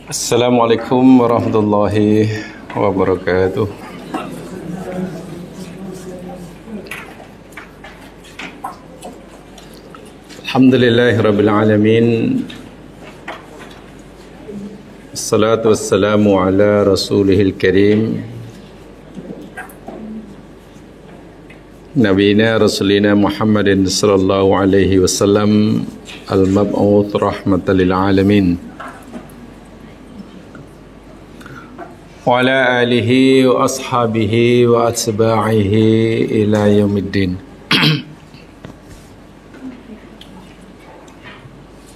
Assalamualaikum warahmatullahi wabarakatuh. Alhamdulillahirabbil alamin. Assalatu wassalamu ala rasulihil karim Nabiyina Rasulina Muhammadin sallallahu alaihi wasallam al-mab'uth rahmatan lil alamin wa ala alihi wa ashabihi wa atba'ihi ila yaumiddin.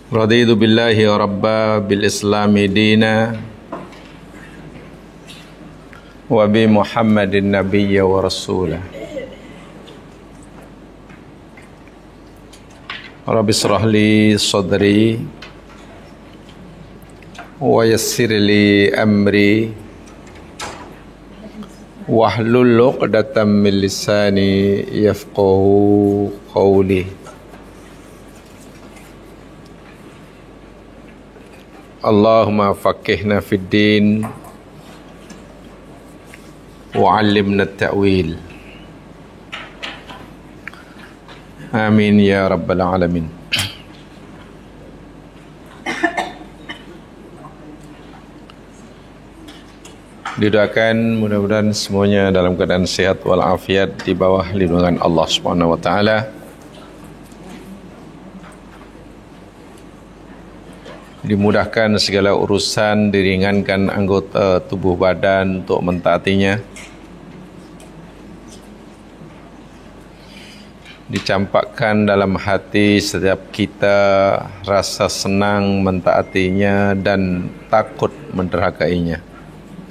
Raditu billahi rabba bil islami dina wa bi Muhammadin nabiyya wa rasulah. Rabbi shrah li sadri wa yassir li amri wahlul 'uqdatam min lisani yafqahu qawli. Allahumma faqihna fid din wa 'allimna at-ta'wil. Amin ya rabbal alamin. Didoakan mudah-mudahan semuanya dalam keadaan sehat walafiat di bawah lindungan Allah Subhanahu wa taala. Dimudahkan segala urusan, diringankan anggota tubuh badan untuk mentaatinya. Dicampakkan dalam hati setiap kita rasa senang mentaatinya dan takut menderhakainya.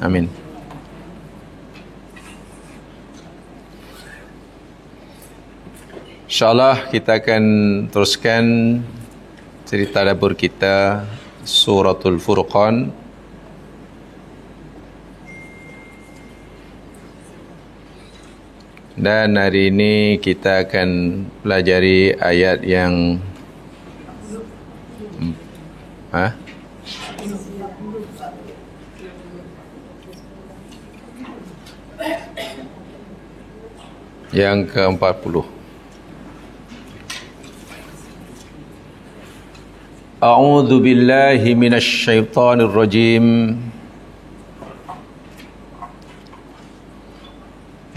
Amin. InsyaAllah kita akan teruskan cerita dapur kita, Suratul Furqan. Dan hari ini kita akan pelajari ayat yang yang ke-40. A'udzu billahi minasy syaithanir rajim.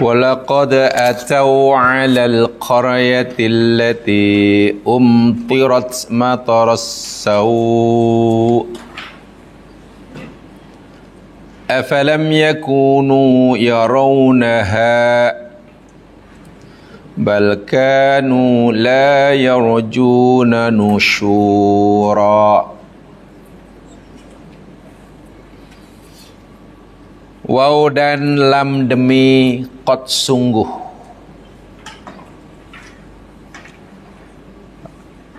Walaqad atau 'alal qaryati allati umtirat mataras sawu afalam yakunu yarawnaha bal kanu la yarjuna nusyura. Waw dan lam demi qad sungguh,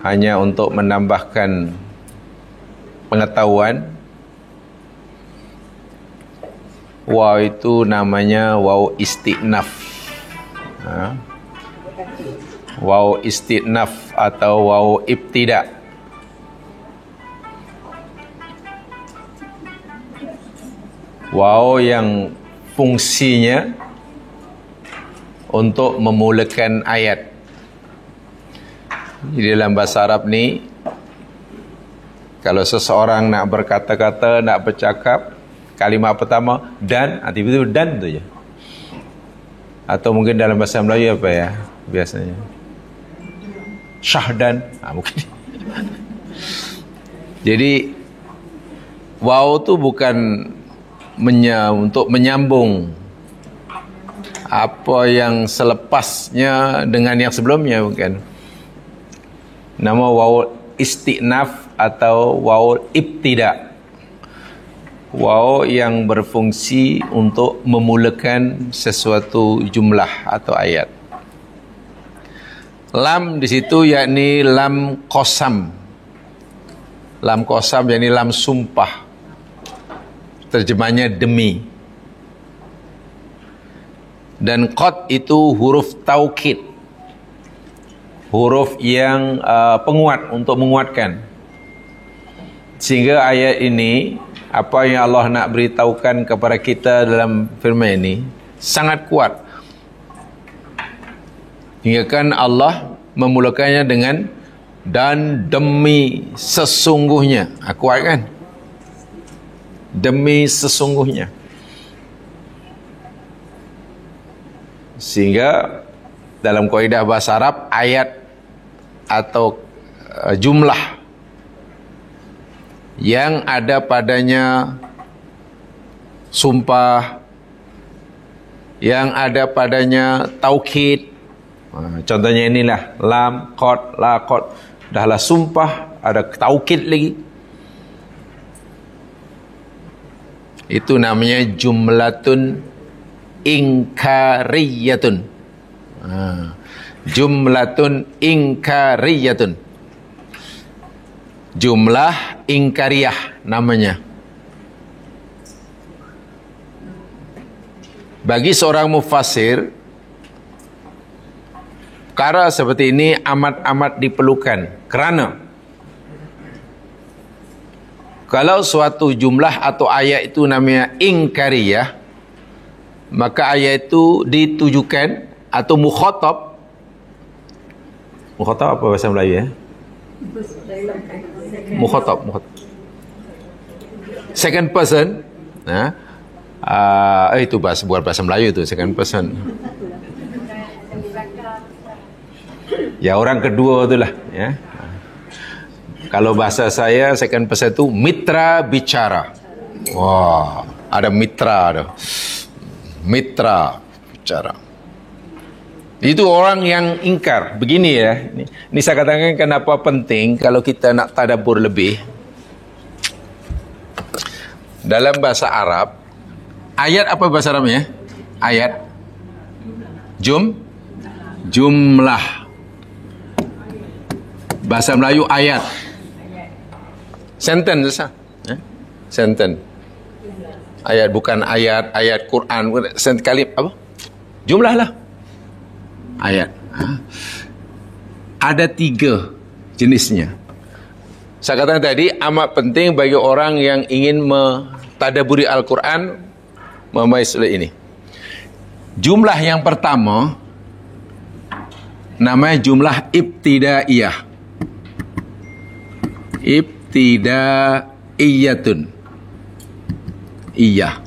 hanya untuk menambahkan pengetahuan. Waw itu namanya waw istinaf. Waw istinaf atau waw ibtida. Waw yang fungsinya untuk memulakan ayat. Di dalam bahasa Arab ni, kalau seseorang nak berkata-kata, nak bercakap, kalimat pertama dan, tiba-tiba dan tu je. Atau mungkin dalam bahasa Melayu apa ya biasanya? Syahdan, mungkin. Jadi waw tu bukan untuk menyambung apa yang selepasnya dengan yang sebelumnya, bukan. Nama waw istinaf atau waw ibtida. Waw yang berfungsi untuk memulakan sesuatu jumlah atau ayat. Lam di situ yakni lam qasam. Lam qasam yakni lam sumpah. Terjemahnya demi. Dan qad itu huruf taukid, huruf yang penguat, untuk menguatkan. Sehingga ayat ini apa yang Allah nak beritahukan kepada kita dalam firman ini sangat kuat. Hingga kan Allah memulakannya dengan dan demi sesungguhnya. Kuat kan? Demi sesungguhnya. Sehingga dalam kaidah bahasa Arab, ayat atau jumlah yang ada padanya sumpah, yang ada padanya taukid, contohnya inilah lam, qad, la, qad, dahlah sumpah, ada taukid lagi, itu namanya jumlatun inkariyatun. Jumlatun inkariyatun, jumlah ingkariyah namanya. Bagi seorang mufassir, perkara seperti ini amat-amat diperlukan, kerana kalau suatu jumlah atau ayat itu namanya ingkariyah, maka ayat itu ditujukan atau mukhatab apa bahasa Melayu ya? Mukhatab second person. Itu bukan bahasa Melayu itu, second person. Ya, orang kedua itulah ya. Kalau bahasa saya second person itu mitra bicara. Wah, ada mitra, ada mitra bicara. Itu orang yang ingkar. Begini ya, ini saya katakan kenapa penting kalau kita nak tadabbur lebih. Dalam bahasa Arab, ayat apa bahasa Arabnya? Ayat jumlah. Bahasa Melayu ayat. Sentence sentence. Ayat bukan ayat Quran, kali apa? Jumlah lah. Ayat. Ada 3 jenisnya. Saya katakan tadi amat penting bagi orang yang ingin mentadabburi Al-Quran memahami ini. Jumlah yang pertama namanya jumlah ibtidaiyah. Ibtidaiyatun. Iya.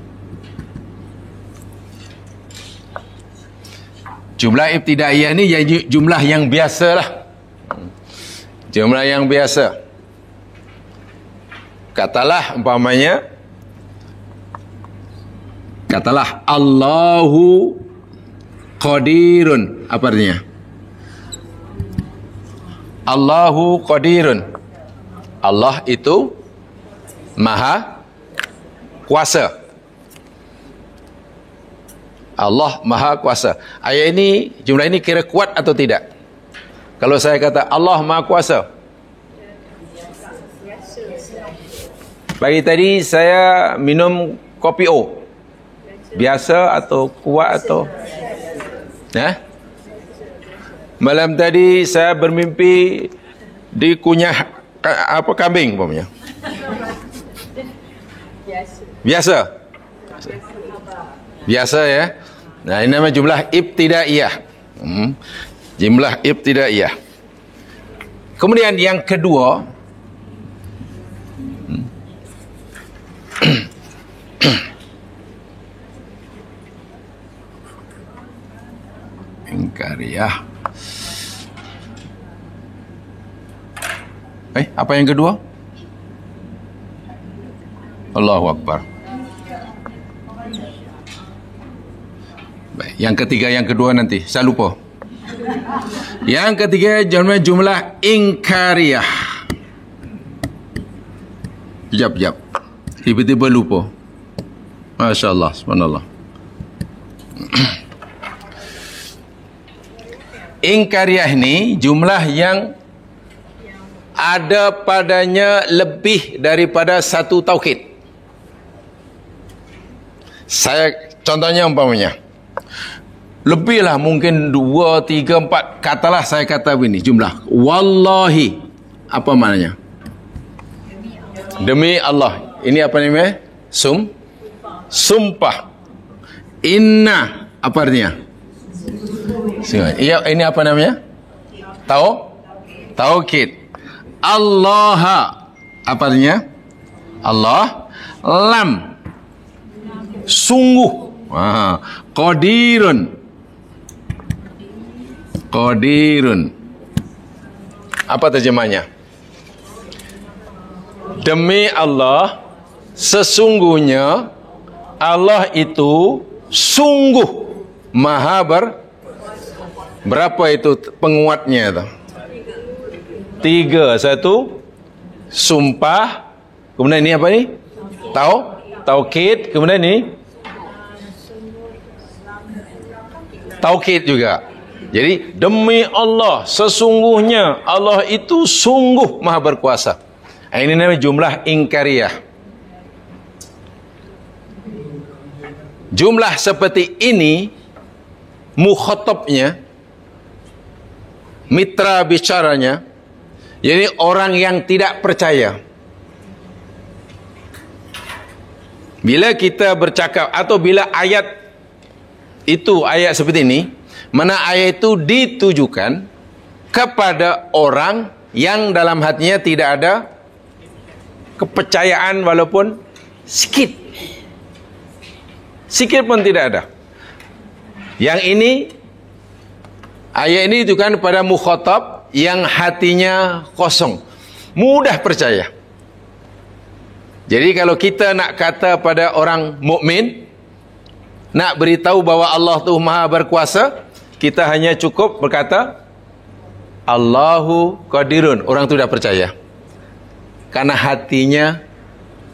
Jumlah ibtidaiyah ni jumlah yang biasa lah. Jumlah yang biasa. Katalah umpamanya, katalah Allahu qadirun. Apa artinya? Allahu qadirun. Allah itu maha kuasa. Allah maha kuasa. Ayat ini, jumlah ini kira kuat atau tidak? Kalau saya kata Allah maha kuasa. Pagi tadi saya minum kopi O. Biasa atau kuat atau? Malam tadi saya bermimpi dikunyah kambing umpamanya. Biasa. Biasa ya. Nah, ini namanya jumlah ibtidaiyah. Jumlah ibtidaiyah. Kemudian yang kedua, ingkariyah. Apa yang kedua? Allahu Akbar. Baik, yang ketiga, yang kedua nanti saya lupa. Yang ketiga jumlah ingkariyah. Jap. Tiba-tiba lupa. Masya Allah, subhanallah. Ingkariyah ini jumlah yang ada padanya lebih daripada satu taukid. Saya contohnya umpamanya, lebihlah mungkin 2, 3, 4. Katalah saya kata begini jumlah. Wallahi. Apa maknanya? Demi Allah. Ini apa namanya? Sumpah. Inna apa artinya? Iya, ini apa namanya? Taukid. Allah apa artinya? Allah. Lam sungguh. Qadirun. Apa terjemahnya? Demi Allah, sesungguhnya Allah itu sungguh maha berapa itu penguatnya itu? 3. Satu sumpah, kemudian ini apa nih? Taukid, kemudian ini taukid juga. Jadi demi Allah, sesungguhnya Allah itu sungguh maha berkuasa. Ini namanya jumlah ingkariyah. Jumlah seperti ini, mukhatabnya, mitra bicaranya, jadi orang yang tidak percaya. Bila kita bercakap atau bila ayat itu, ayat seperti ini, mana ayat itu ditujukan kepada orang yang dalam hatinya tidak ada kepercayaan walaupun sikit pun tidak ada. Yang ini, ayat ini ditujukan kepada mukhatab yang hatinya kosong, mudah percaya. Jadi kalau kita nak kata pada orang mukmin, nak beritahu bahwa Allah tu maha berkuasa, kita hanya cukup berkata Allahu Qadirun. Orang tu dah percaya, karena hatinya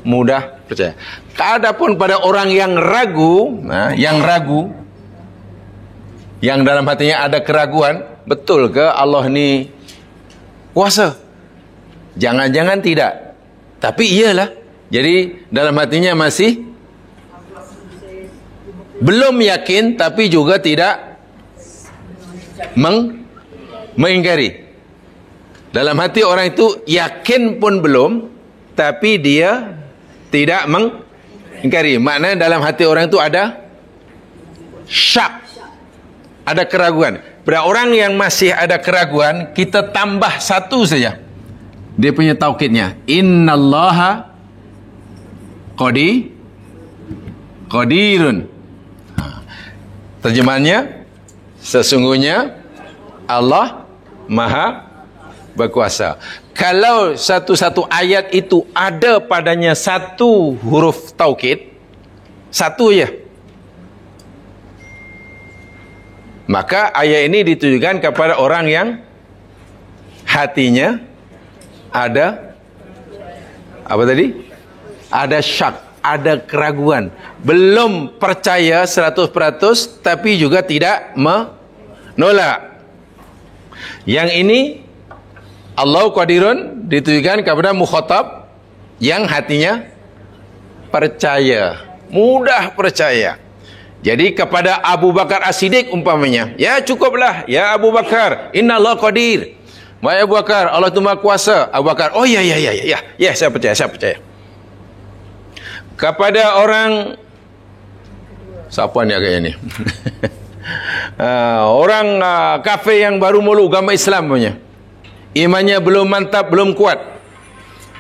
mudah percaya. Adapun pada orang yang ragu, yang dalam hatinya ada keraguan, betul ke Allah ni kuasa? Jangan-jangan tidak, tapi iyalah. Jadi dalam hatinya masih belum yakin, tapi juga tidak mengingkari. Dalam hati orang itu yakin pun belum, tapi dia tidak mengingkari. Maknanya dalam hati orang itu ada syak, ada keraguan. Pada orang yang masih ada keraguan, kita tambah satu saja, dia punya taukidnya. Innallaha Qadirun. Terjemahannya, sesungguhnya Allah maha berkuasa. Kalau satu-satu ayat itu ada padanya satu huruf taukid, satu je, maka ayat ini ditujukan kepada orang yang hatinya ada apa tadi? Ada syak, ada keraguan, belum percaya 100%, tapi juga tidak menolak. Yang ini Allahu Qadirun ditujukan kepada mukhatab yang hatinya percaya, mudah percaya. Jadi kepada Abu Bakar As-Siddiq umpamanya, ya cukuplah, ya Abu Bakar, innallaha qadir. Wahai Abu Bakar, Allah itu maha kuasa. Abu Bakar, oh ya, saya percaya. Kepada orang, siapa ni agaknya ni? Orang kafir yang baru mula agama Islam punya, imannya belum mantap, belum kuat,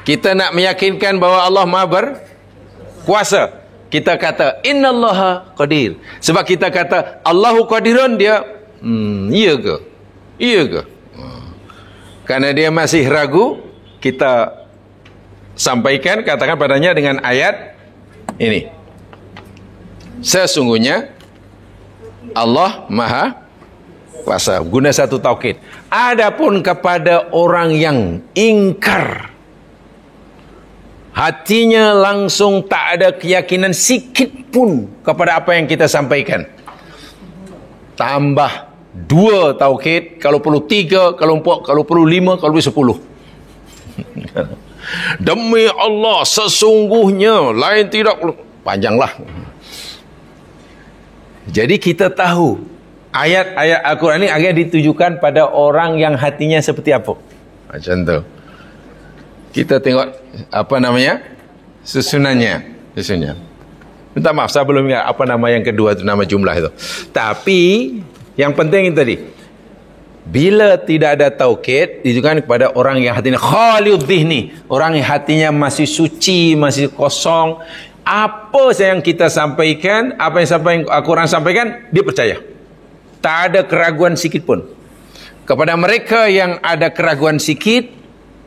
kita nak meyakinkan bahawa Allah maha berkuasa, kita kata innallaha qadir. Sebab kita kata Allahu Qadirun, dia iya ke? Karena dia masih ragu, kita sampaikan, katakan padanya dengan ayat ini, sesungguhnya Allah maha kuasa, guna satu taukid. Adapun kepada orang yang ingkar, hatinya langsung tak ada keyakinan sikit pun kepada apa yang kita sampaikan, tambah 2 taukid, kalau perlu 3, kalau 4, kalau perlu 5, kalau perlu 10. Demi Allah, sesungguhnya, lain tidak, panjanglah. Jadi kita tahu ayat-ayat Al-Quran ini agak ditujukan pada orang yang hatinya seperti apa. Macam tu. Kita tengok apa namanya, Susunannya. Minta maaf, saya belum ingat apa nama yang kedua itu, nama jumlah itu. Tapi yang penting itu tadi. Bila tidak ada taukid, ditujukan kepada orang yang hatinya khalid dhihni, orang yang hatinya masih suci, masih kosong. Apa yang kita sampaikan, apa yang Al-Quran sampaikan, dia percaya. Tak ada keraguan sikit pun. Kepada mereka yang ada keraguan sikit,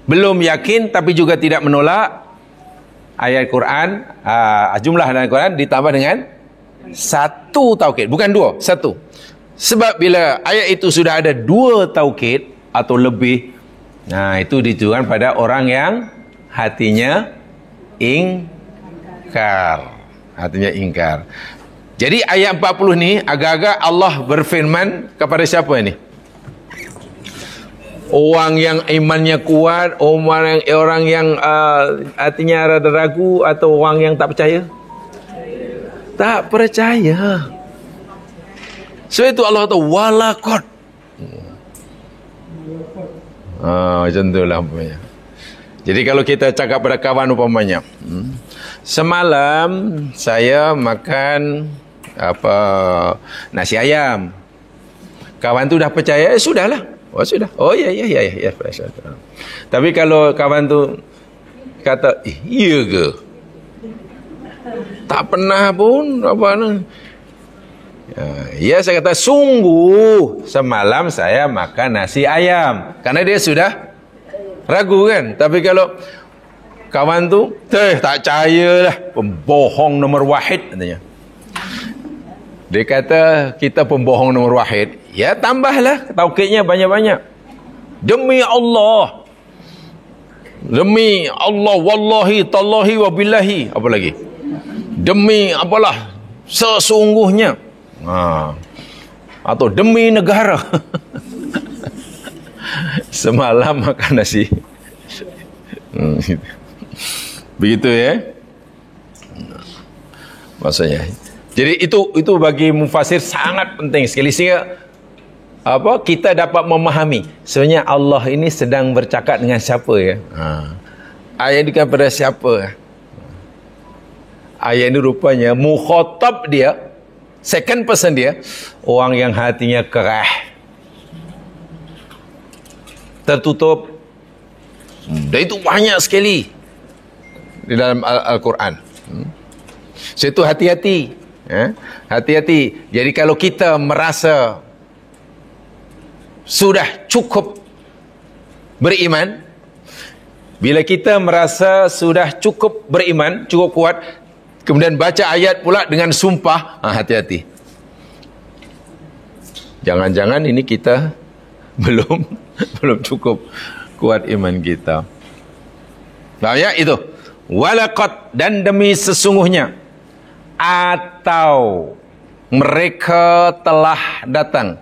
belum yakin tapi juga tidak menolak, ayat Quran, jumlah dalam Quran ditambah dengan satu taukid, bukan dua, satu. Sebab bila ayat itu sudah ada dua taukid atau lebih, nah itu ditujukan pada orang yang hatinya ingkar. Hatinya ingkar. Jadi ayat 40 ni agak-agak Allah berfirman kepada siapa ini? Orang yang imannya kuat, orang yang hatinya rada ragu, atau orang yang tak percaya? Tak percaya. So itu Allah kata walaqad. Macam itulah umpamanya. Jadi kalau kita cakap pada kawan umpamanya, semalam saya makan nasi ayam. Kawan tu dah percaya, sudahlah. Oh sudah. Oh ya. Tapi kalau kawan tu kata, iya ke? Tak pernah pun ya, saya kata sungguh semalam saya makan nasi ayam, karena dia sudah ragu kan. Tapi kalau kawan tu tak percayalah, pembohong nomor wahid katanya. Dia kata kita pembohong nomor wahid, ya tambahlah taukidnya banyak-banyak. Demi Allah, wallahi tallahi wabillahi, apa lagi, demi apalah, sesungguhnya, atau demi negara. Semalam makan nasi. Begitu ya maksudnya. Jadi itu bagi mufasir sangat penting sekali, sehingga kita dapat memahami sebenarnya Allah ini sedang bercakap dengan siapa ya. Ayat ini kepada siapa? Ayat ini rupanya mukhatab dia, second person dia, orang yang hatinya kerah, tertutup. Dan itu banyak sekali di dalam Al-Quran. Situ hati-hati. Hati-hati. Jadi kalau kita merasa sudah cukup beriman, bila kita merasa sudah cukup beriman, cukup kuat, kemudian baca ayat pula dengan sumpah, hati-hati. Jangan-jangan ini kita belum cukup kuat iman kita. Ya itu. Walaqad, dan demi sesungguhnya, atau mereka telah datang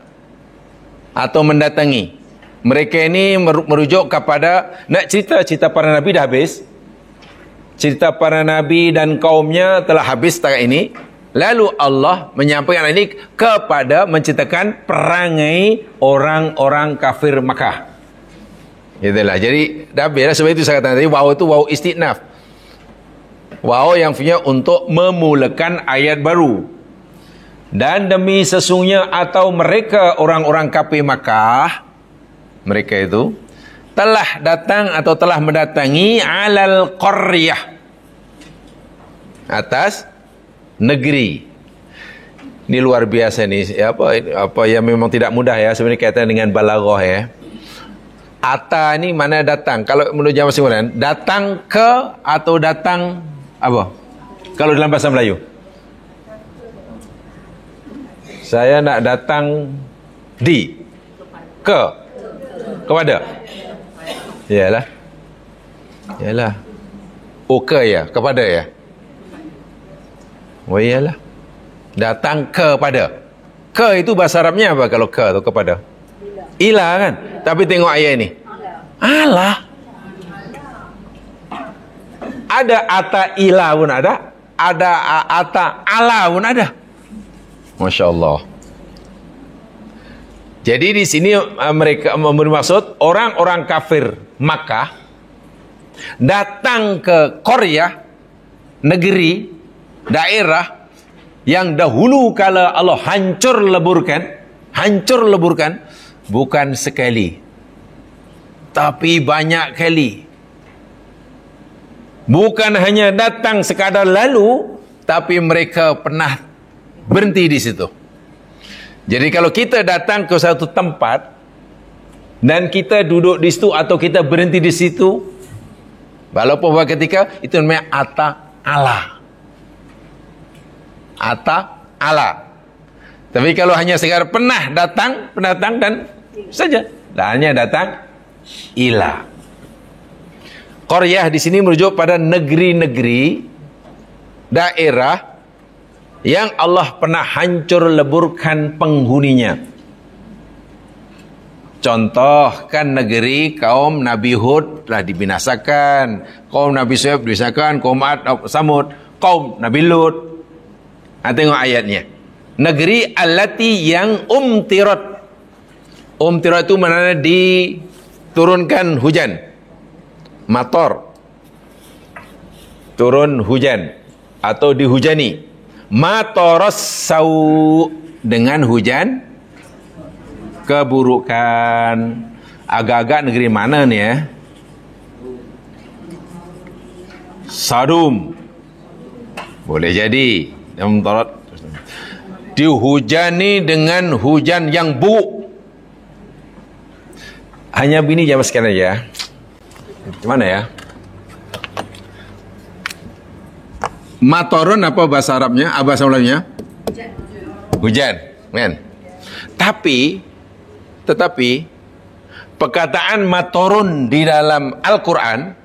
atau mendatangi. Mereka ini merujuk kepada, nak cerita para nabi dah habis. Cerita para nabi dan kaumnya telah habis setakat ini. Lalu Allah menyampaikan ini kepada menceritakan perangai orang-orang kafir Makkah. Itulah. Jadi dah habis. Sebab itu saya katakan tadi, waw itu waw istinaf. Waw yang punya untuk memulakan ayat baru. Dan demi sesungguhnya atau mereka orang-orang kafir Makkah, mereka itu telah datang atau telah mendatangi alal qaryah, atas negeri. Ini luar biasa ni, apa yang memang tidak mudah ya sebenarnya kaitan dengan balaghah ya. Ata ni mana datang? Kalau menurut zaman Singolan, datang ke atau datang apa? Kalau dalam bahasa Melayu, saya nak datang kepada. Yalah. Ya, kepada ya. Oh iyalah. Datang kepada. Ke itu bahasa Arabnya apa kalau ke atau kepada? Ila kan? Tapi tengok ayat ini. Allah. Ada ata ila pun ada. Ada ata ala pun ada. Masya Allah. Jadi di sini mereka bermaksud orang-orang kafir Makkah datang ke Qaryah negeri, daerah yang dahulu kala Allah hancur leburkan bukan sekali, tapi banyak kali. Bukan hanya datang sekadar lalu, tapi mereka pernah berhenti di situ. Jadi kalau kita datang ke satu tempat dan kita duduk di situ atau kita berhenti di situ, walaupun beberapa ketika, itu namanya Ata Allah. Tapi kalau hanya sekadar pernah datang dan saja, dan hanya datang ilah. Qaryah di sini merujuk pada negeri-negeri, daerah yang Allah pernah hancur leburkan penghuninya. Contoh kan negeri kaum Nabi Hud telah dibinasakan, kaum Nabi Shu'aib dibinasakan, kaum Ad, Samud, kaum Nabi Lut. Tengok ayatnya. Negeri allati yang umtirat. Umtirat itu maknanya diturunkan hujan. Mator. Turun hujan atau dihujani. Matoros sau, dengan hujan keburukan. Agak-agak negeri mana nih ya? Sadum. Boleh jadi. Dihujani dengan hujan yang buruk. Hanya bini jawab sekarang ya. Gimana ya? Matoron apa bahasa Arabnya? Bahasa Arabnya? Hujan, kan? Tetapi perkataan matoron di dalam Al-Quran,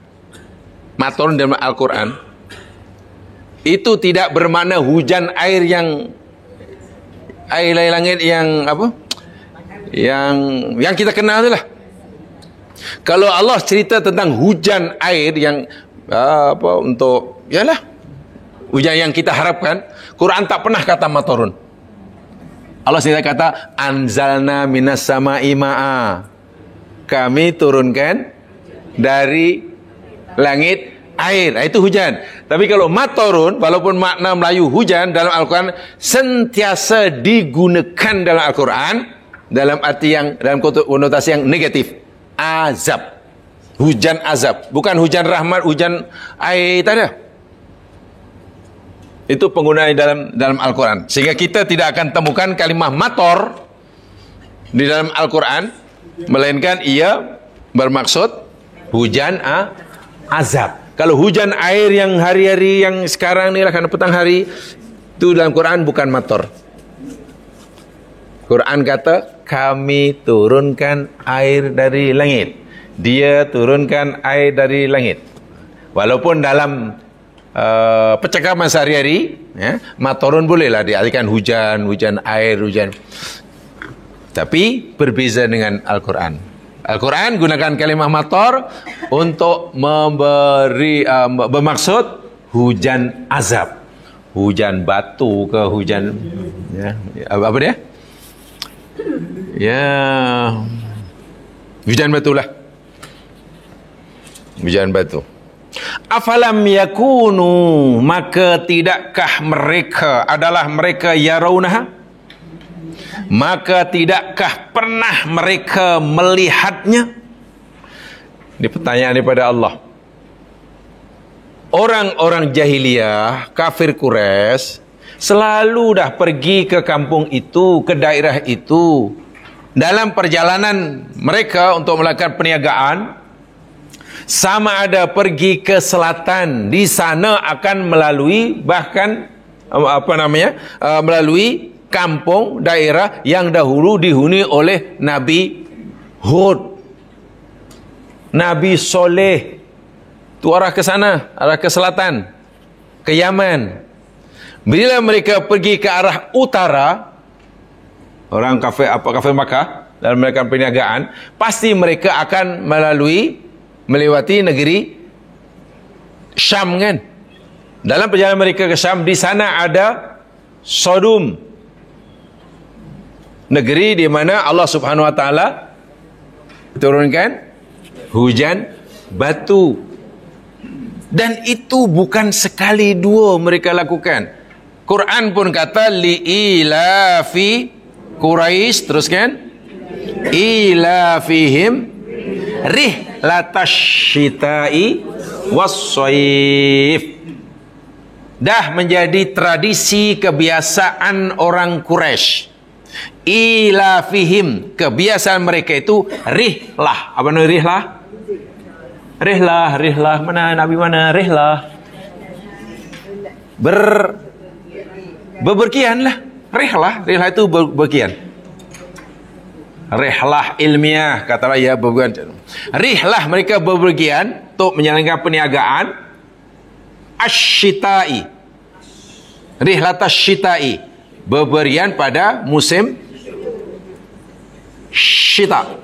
matoron dalam Al-Quran itu tidak bermakna hujan air yang air langit yang apa? Yang kita kenal itulah. Kalau Allah cerita tentang hujan air yang untuk yalah hujan yang kita harapkan, Quran tak pernah kata matorun. Allah sendiri kata anzalna minas sama'i ma'a. Kami turunkan dari langit air. Itu hujan. Tapi kalau matorun, walaupun makna Melayu hujan dalam Al-Quran sentiasa digunakan dalam Al-Quran dalam arti yang, dalam konotasi yang negatif. Azab. Hujan azab. Bukan hujan rahmat, hujan air, tak ada. Itu penggunaan dalam Al-Quran. Sehingga kita tidak akan temukan kalimah mator di dalam Al-Quran, melainkan ia bermaksud hujan azab. Kalau hujan air yang hari-hari yang sekarang ni lah, karena petang hari, itu dalam Quran bukan mator. Quran kata kami turunkan air dari langit. Dia turunkan air dari langit. Walaupun dalam percakapan sehari-hari ya, matorun bolehlah diartikan hujan air, hujan. Tapi berbeza dengan Al-Quran. Al-Quran gunakan kalimah mator untuk memberi bermaksud hujan azab. Hujan batu ke hujan ya, apa dia? Ya, hujan batu lah. Hujan batu. Afalam yakunu, maka tidakkah mereka adalah mereka yarawnaha, maka tidakkah pernah mereka melihatnya? Ini pertanyaan daripada Allah. Orang-orang jahiliyah, kafir Quraisy, selalu dah pergi ke kampung itu, ke daerah itu. Dalam perjalanan mereka untuk melakukan perniagaan, sama ada pergi ke selatan, di sana akan melalui bahkan melalui kampung daerah yang dahulu dihuni oleh Nabi Hud, Nabi Soleh. Itu arah ke sana, arah ke selatan, ke Yaman. Bila mereka pergi ke arah utara, orang kafir Makkah dalam melakukan perniagaan, pasti mereka akan melewati negeri Syam kan. Dalam perjalanan mereka ke Syam, di sana ada Sodom, negeri di mana Allah Subhanahu Wa Taala turunkan hujan batu. Dan itu bukan sekali dua mereka lakukan. Quran pun kata li'ilafi Quraisy, teruskan ilafihim rihlatash syita'i was-shaif. Dah menjadi tradisi kebiasaan orang Quraisy. Ilafihim, kebiasaan mereka itu rihlah. Apa nama rihlah? Rihlah, mana Nabi mana rihlah? Bepergian lah. Rihlah itu bepergian. Rihlah ilmiah, katalah ya bepergian. Rihlah mereka bepergian untuk menjalankan perniagaan asy-syita'i. Rihlatas syita'i, bepergian pada musim syita,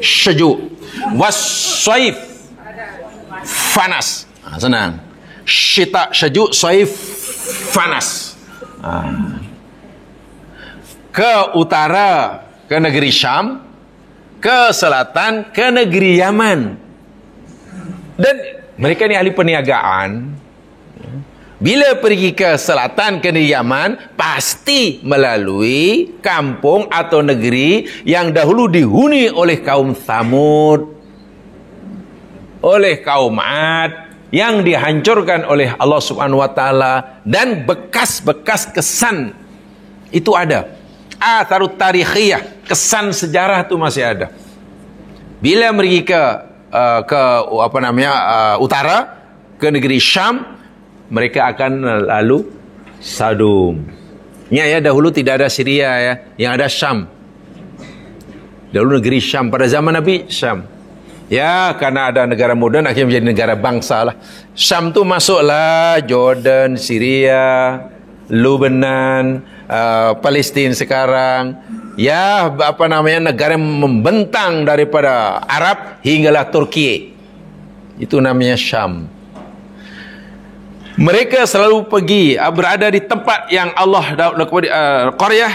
sejuk. Was-shaif, panas. Senang. Syita sejuk, shaif panas. Ke utara ke negeri Syam, ke selatan ke negeri Yaman. Dan mereka ni ahli perniagaan. Bila pergi ke selatan ke negeri Yaman, pasti melalui kampung atau negeri yang dahulu dihuni oleh kaum Thamud, oleh kaum Ad, yang dihancurkan oleh Allah Subhanahu wa taala, dan bekas-bekas kesan itu ada. Atharut tarikhiyah, kesan sejarah itu masih ada. Bila pergi ke utara ke negeri Syam, mereka akan lalu Sadum. Ya, dahulu tidak ada Syria ya, yang ada Syam. Dahulu negeri Syam pada zaman Nabi, Syam. Ya, karena ada negara modern akhirnya menjadi negara bangsa lah. Syam tu masuklah Jordan, Syria, Lebanon, Palestin sekarang. Ya, negara yang membentang daripada Arab hinggalah Turki. Itu namanya Syam. Mereka selalu pergi berada di tempat yang Allah qaryah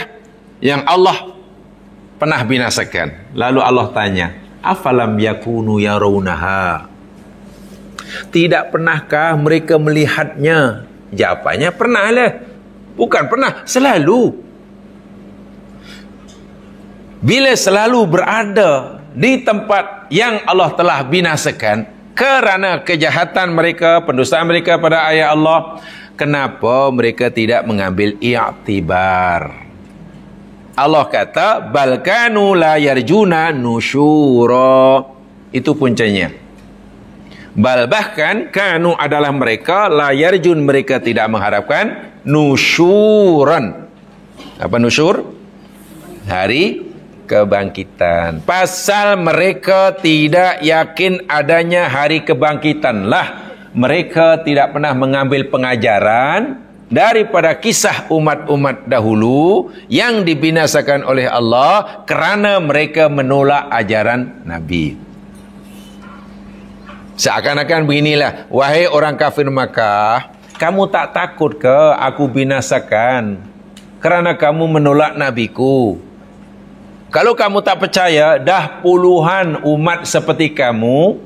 yang Allah pernah binasakan. Lalu Allah tanya, afalam yakunu yarawnaha, tidak pernahkah mereka melihatnya? Jawapannya pernahlah. Bukan pernah, selalu. Bila selalu berada di tempat yang Allah telah binasakan kerana kejahatan mereka, pendustaan mereka pada ayat Allah, kenapa mereka tidak mengambil i'tibar? Allah kata bal kanu la yarjuna nusyura. Itu puncanya. Bal, bahkan kanu adalah mereka, la yarjun, mereka tidak mengharapkan nusyuran. Apa nusyur? Hari kebangkitan. Pasal mereka tidak yakin adanya hari kebangkitan lah, mereka tidak pernah mengambil pengajaran daripada kisah umat-umat dahulu yang dibinasakan oleh Allah kerana mereka menolak ajaran Nabi. Seakan-akan beginilah, wahai orang kafir Makkah, kamu tak takut ke aku binasakan kerana kamu menolak Nabiku? Kalau kamu tak percaya, dah puluhan umat seperti kamu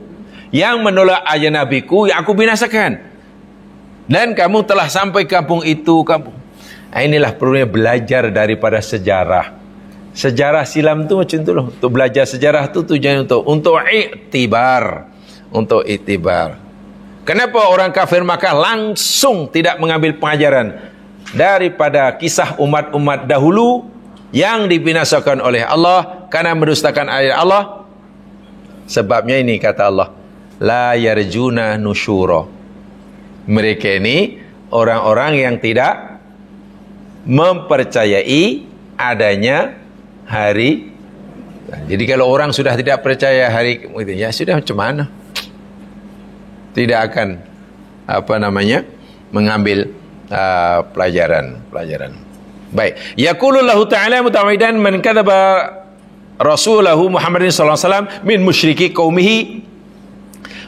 yang menolak ajaran Nabiku yang aku binasakan. Dan kamu telah sampai kampung itu, kampung. Inilah perlunya belajar daripada sejarah. Sejarah silam tu macam tu loh. Untuk belajar sejarah tu tujuan untuk iktibar. Untuk iktibar. Kenapa orang kafir Makkah langsung tidak mengambil pengajaran daripada kisah umat-umat dahulu yang dibinasakan oleh Allah karena mendustakan ayat Allah? Sebabnya ini kata Allah, la yarjuna nusyura. Mereka ini orang-orang yang tidak mempercayai adanya hari. Jadi kalau orang sudah tidak percaya hari itu, ya sudah, macam mana? Tidak akan mengambil pelajaran. Baik. Yaqulullahu ta'ala muta'ammidan man kadzaba rasulahu Muhammadin sallallahu alaihi wasallam min musyriki qaumihi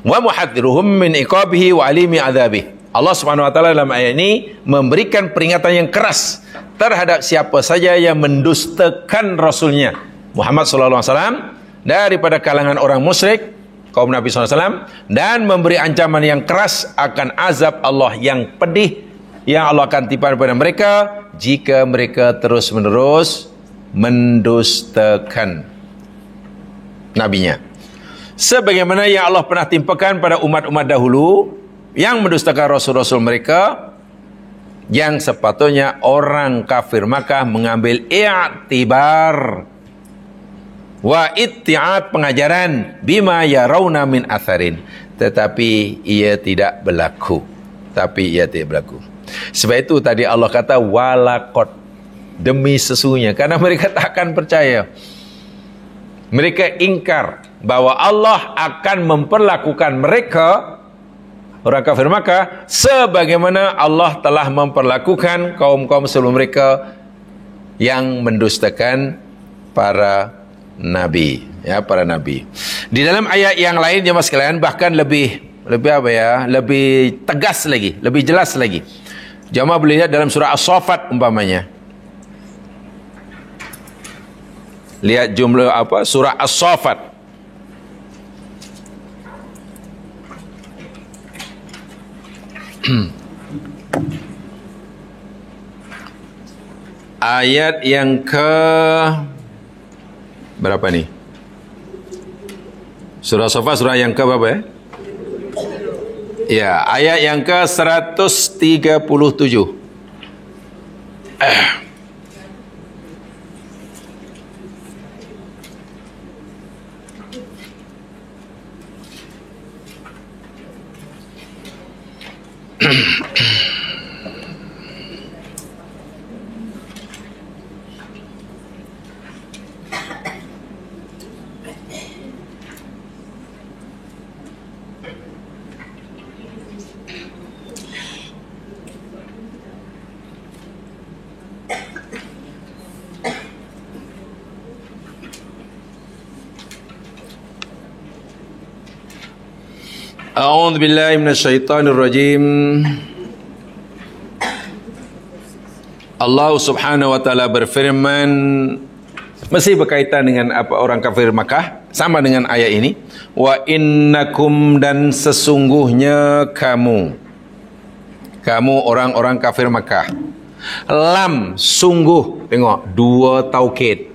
wa muhadziruhum min iqabihi wa alimi adzabihi. Allah Subhanahu wa taala dalam ayat ini memberikan peringatan yang keras terhadap siapa saja yang mendustakan rasulnya Muhammad sallallahu alaihi wasallam daripada kalangan orang musyrik, kaum Nabi SAW, dan memberi ancaman yang keras akan azab Allah yang pedih yang Allah akan timpah kepada mereka jika mereka terus-menerus mendustakan nabinya. Sebagaimana yang Allah pernah timpakan pada umat-umat dahulu yang mendustakan rasul-rasul mereka, yang sepatutnya orang kafir Makkah mengambil i'tibar wa itti'at pengajaran bima yarawna min atharin, tetapi ia tidak berlaku. Sebab itu tadi Allah kata walaqad, demi sesungguhnya, karena mereka tak akan percaya. Mereka ingkar bahwa Allah akan memperlakukan mereka, orang kafir Makkah, sebagaimana Allah telah memperlakukan kaum-kaum sebelum mereka yang mendustakan para nabi, ya, para nabi. Di dalam ayat yang lain jemaah sekalian bahkan lebih tegas lagi, lebih jelas lagi. Jemaah boleh lihat dalam surah As-Saffat umpamanya. Lihat jumlah surah As-Saffat. Ayat yang ke berapa nih? Surah As-Saffat surah yang ke berapa ya? Ya, ayat yang ke 137. A'udzu billahi minasyaitonir rajim. Allah Subhanahu wa taala berfirman, masih berkaitan dengan apa orang kafir Makkah, sama dengan ayat ini, wa innakum, dan sesungguhnya kamu orang-orang kafir Makkah, lam, sungguh, tengok dua taukid,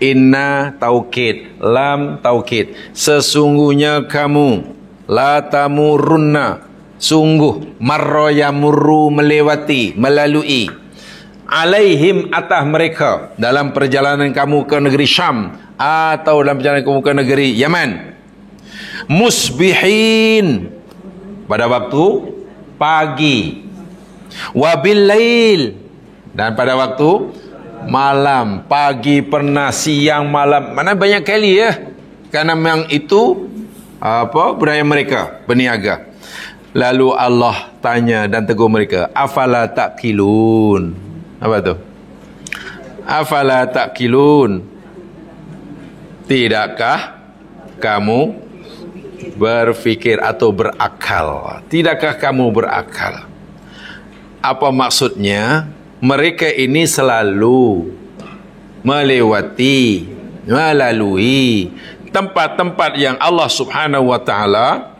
inna taukid, lam taukid, sesungguhnya kamu, la tamurunna, sungguh, marra yamurru, melewati, melalui, alaihim, atas mereka, dalam perjalanan kamu ke negeri Syam atau dalam perjalanan kamu ke negeri Yaman, musbihin, pada waktu pagi, wabil lail, dan pada waktu malam. Pagi pernah, siang, malam, mana banyak kali ya, karena memang itu budaya mereka berniaga. Lalu Allah tanya dan tegur mereka, afala taqilun. Apa tu? Afala taqilun, tidakkah kamu berfikir atau berakal? Tidakkah kamu berakal? Apa maksudnya? Mereka ini selalu melewati, melalui tempat-tempat yang Allah Subhanahu wa taala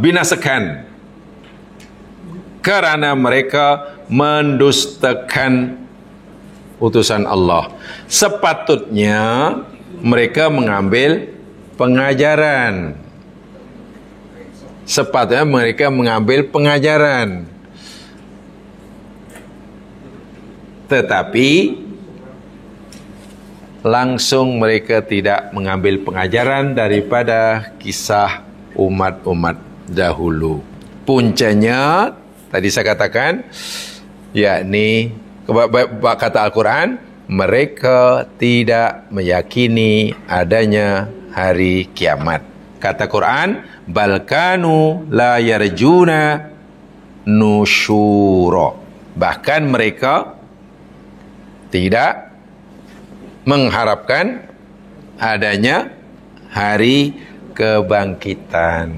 binasakan karena mereka mendustakan utusan Allah. Sepatutnya mereka mengambil pengajaran. Tetapi langsung mereka tidak mengambil pengajaran daripada kisah umat-umat dahulu. Puncanya tadi saya katakan, yakni kata Al-Quran, mereka tidak meyakini adanya hari kiamat. Kata Quran, balkanu la yarjuna nusyura, bahkan mereka tidak mengharapkan adanya hari kebangkitan.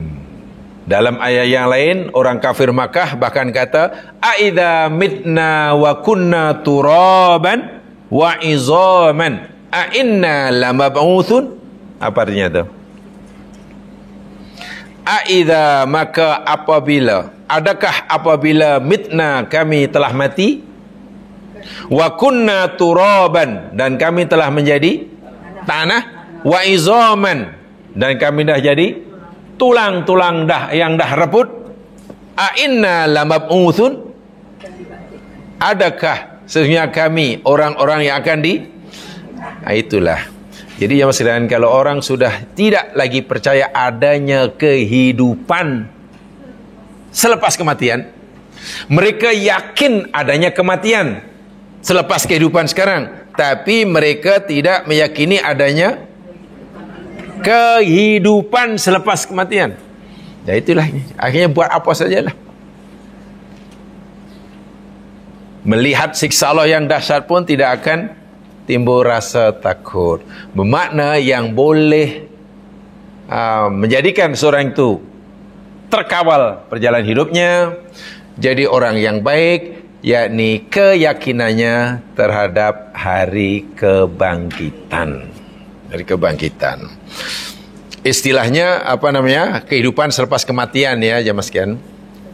Dalam ayat yang lain, orang kafir Makkah bahkan kata, aidza mitna wa kunna turaban wa izaman a inna lamab'utsun. Apa artinya tu? Aidza, maka apabila, adakah apabila mitna, kami telah mati, wa kunna turaban, dan kami telah menjadi tanah, wa izaman, dan kami dah jadi tulang-tulang yang dah reput, a inna lamab'utsun, adakah sesungguhnya kami orang-orang yang akan itulah. Jadi yang sekalian, kalau orang sudah tidak lagi percaya adanya kehidupan selepas kematian, mereka yakin adanya kematian selepas kehidupan sekarang, tapi mereka tidak meyakini adanya kehidupan selepas kematian. Ya itulah, akhirnya buat apa sajalah. Melihat siksa Allah yang dahsyat pun tidak akan timbul rasa takut. Bermakna yang boleh menjadikan seorang itu terkawal perjalanan hidupnya, jadi orang yang baik, yakni keyakinannya terhadap hari kebangkitan. Hari kebangkitan. Istilahnya apa namanya? Kehidupan selepas kematian, ya jemaah sekalian.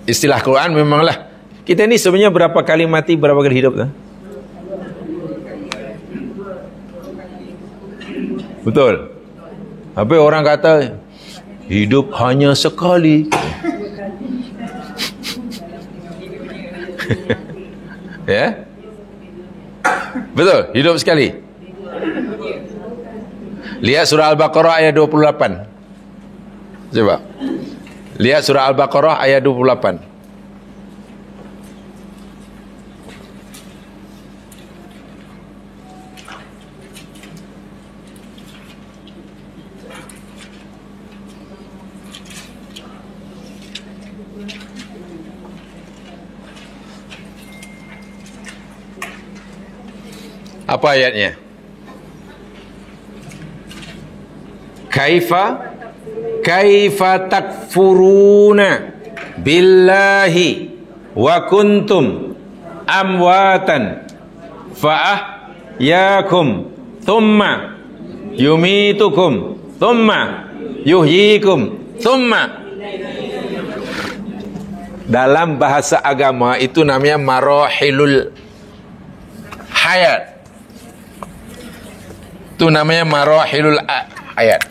Istilah Quran memanglah. Kita ni sebenarnya berapa kali mati, berapa kali hidup tu? Betul. Tapi orang kata hidup hanya sekali. Ya? Betul, hidup sekali. Lihat surah Al-Baqarah ayat 28. Coba. Lihat surah Al-Baqarah ayat 28. Apa ayatnya? Kaifa takfuruna billahi wa kuntum amwatan fa'ahyakum thumma yumitukum thumma yuhyikum thumma. Dalam bahasa agama itu namanya marahilul hayat. Itu namanya marahilul hayat.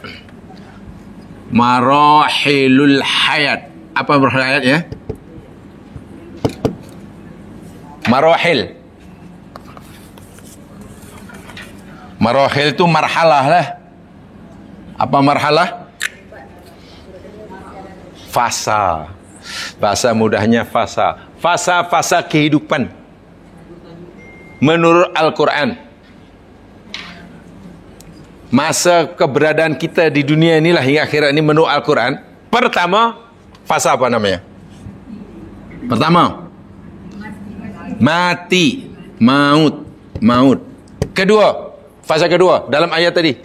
Marahilul hayat. Apa marahilul hayat ya? Marahil. Marahil itu marhalah lah. Apa marhalah? Fasa. Bahasa mudahnya fasa. Fasa-fasa kehidupan. Menurut Al-Quran. Masa keberadaan kita di dunia inilah hingga akhirat ini menurut Al-Quran. Pertama, fasa apa namanya? Pertama, mati, maut. Kedua, fasa kedua dalam ayat tadi,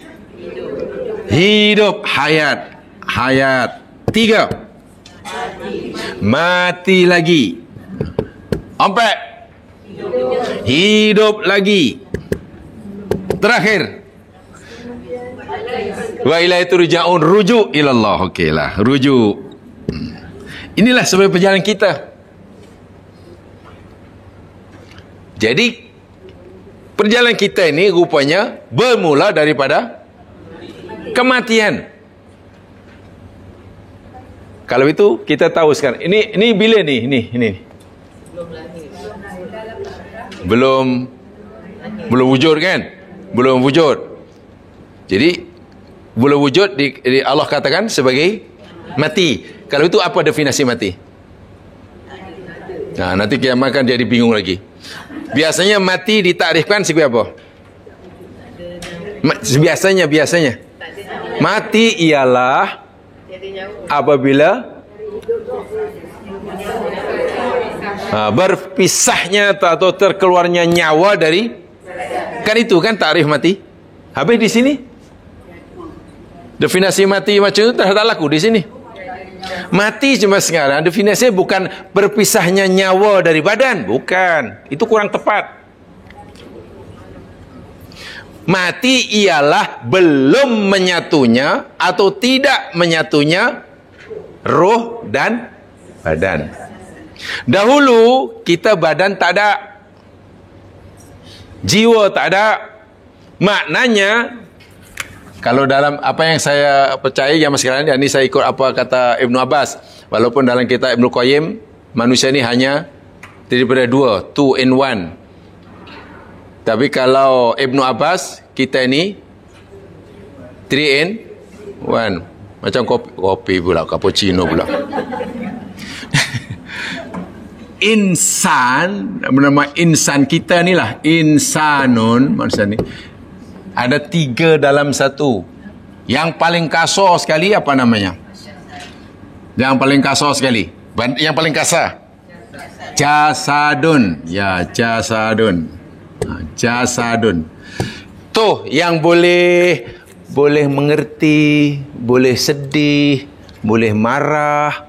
hidup, hayat. Tiga, mati lagi. Empat, hidup lagi. Terakhir, wa ilaihi turja'un, rujuk ilallah. Okeylah, rujuk. Inilah sebenarnya perjalanan kita. Jadi perjalanan kita ini rupanya bermula daripada kematian. Kalau itu kita tahu sekarang. Ini bila ni? Ini. Belum wujud kan? Belum wujud. Jadi belum wujud Allah katakan sebagai mati. Kalau itu apa definisi mati? Nah, nanti kiamat kan jadi bingung lagi. Biasanya mati ditakrifkan sebagai apa? Biasanya mati ialah apabila berpisahnya atau terkeluarnya nyawa dari, kan itu kan takrif mati. Habis di sini definisi mati macam itu tak laku di sini. Mati cuma sekarang definisinya bukan berpisahnya nyawa dari badan, bukan. Itu kurang tepat. Mati ialah belum menyatunya atau tidak menyatunya roh dan badan. Dahulu kita badan tak ada, jiwa tak ada. Maknanya, kalau dalam apa yang saya percaya zaman sekarang ini saya ikut apa kata Ibnu Abbas. Walaupun dalam kitab Ibnu Qayyim, manusia ini hanya daripada dua, 2 in 1. Tapi kalau Ibnu Abbas, kita ini 3 in 1. Macam kopi pula, cappuccino pula. Insan, bernama insan kita ni lah, insanun, manusia ni ada 3 dalam 1. Yang paling kasar sekali apa namanya? Yang paling kasar sekali, yang paling kasar, jasadun. Ya, jasadun. Jasadun. Tuh yang boleh mengerti, boleh sedih, boleh marah,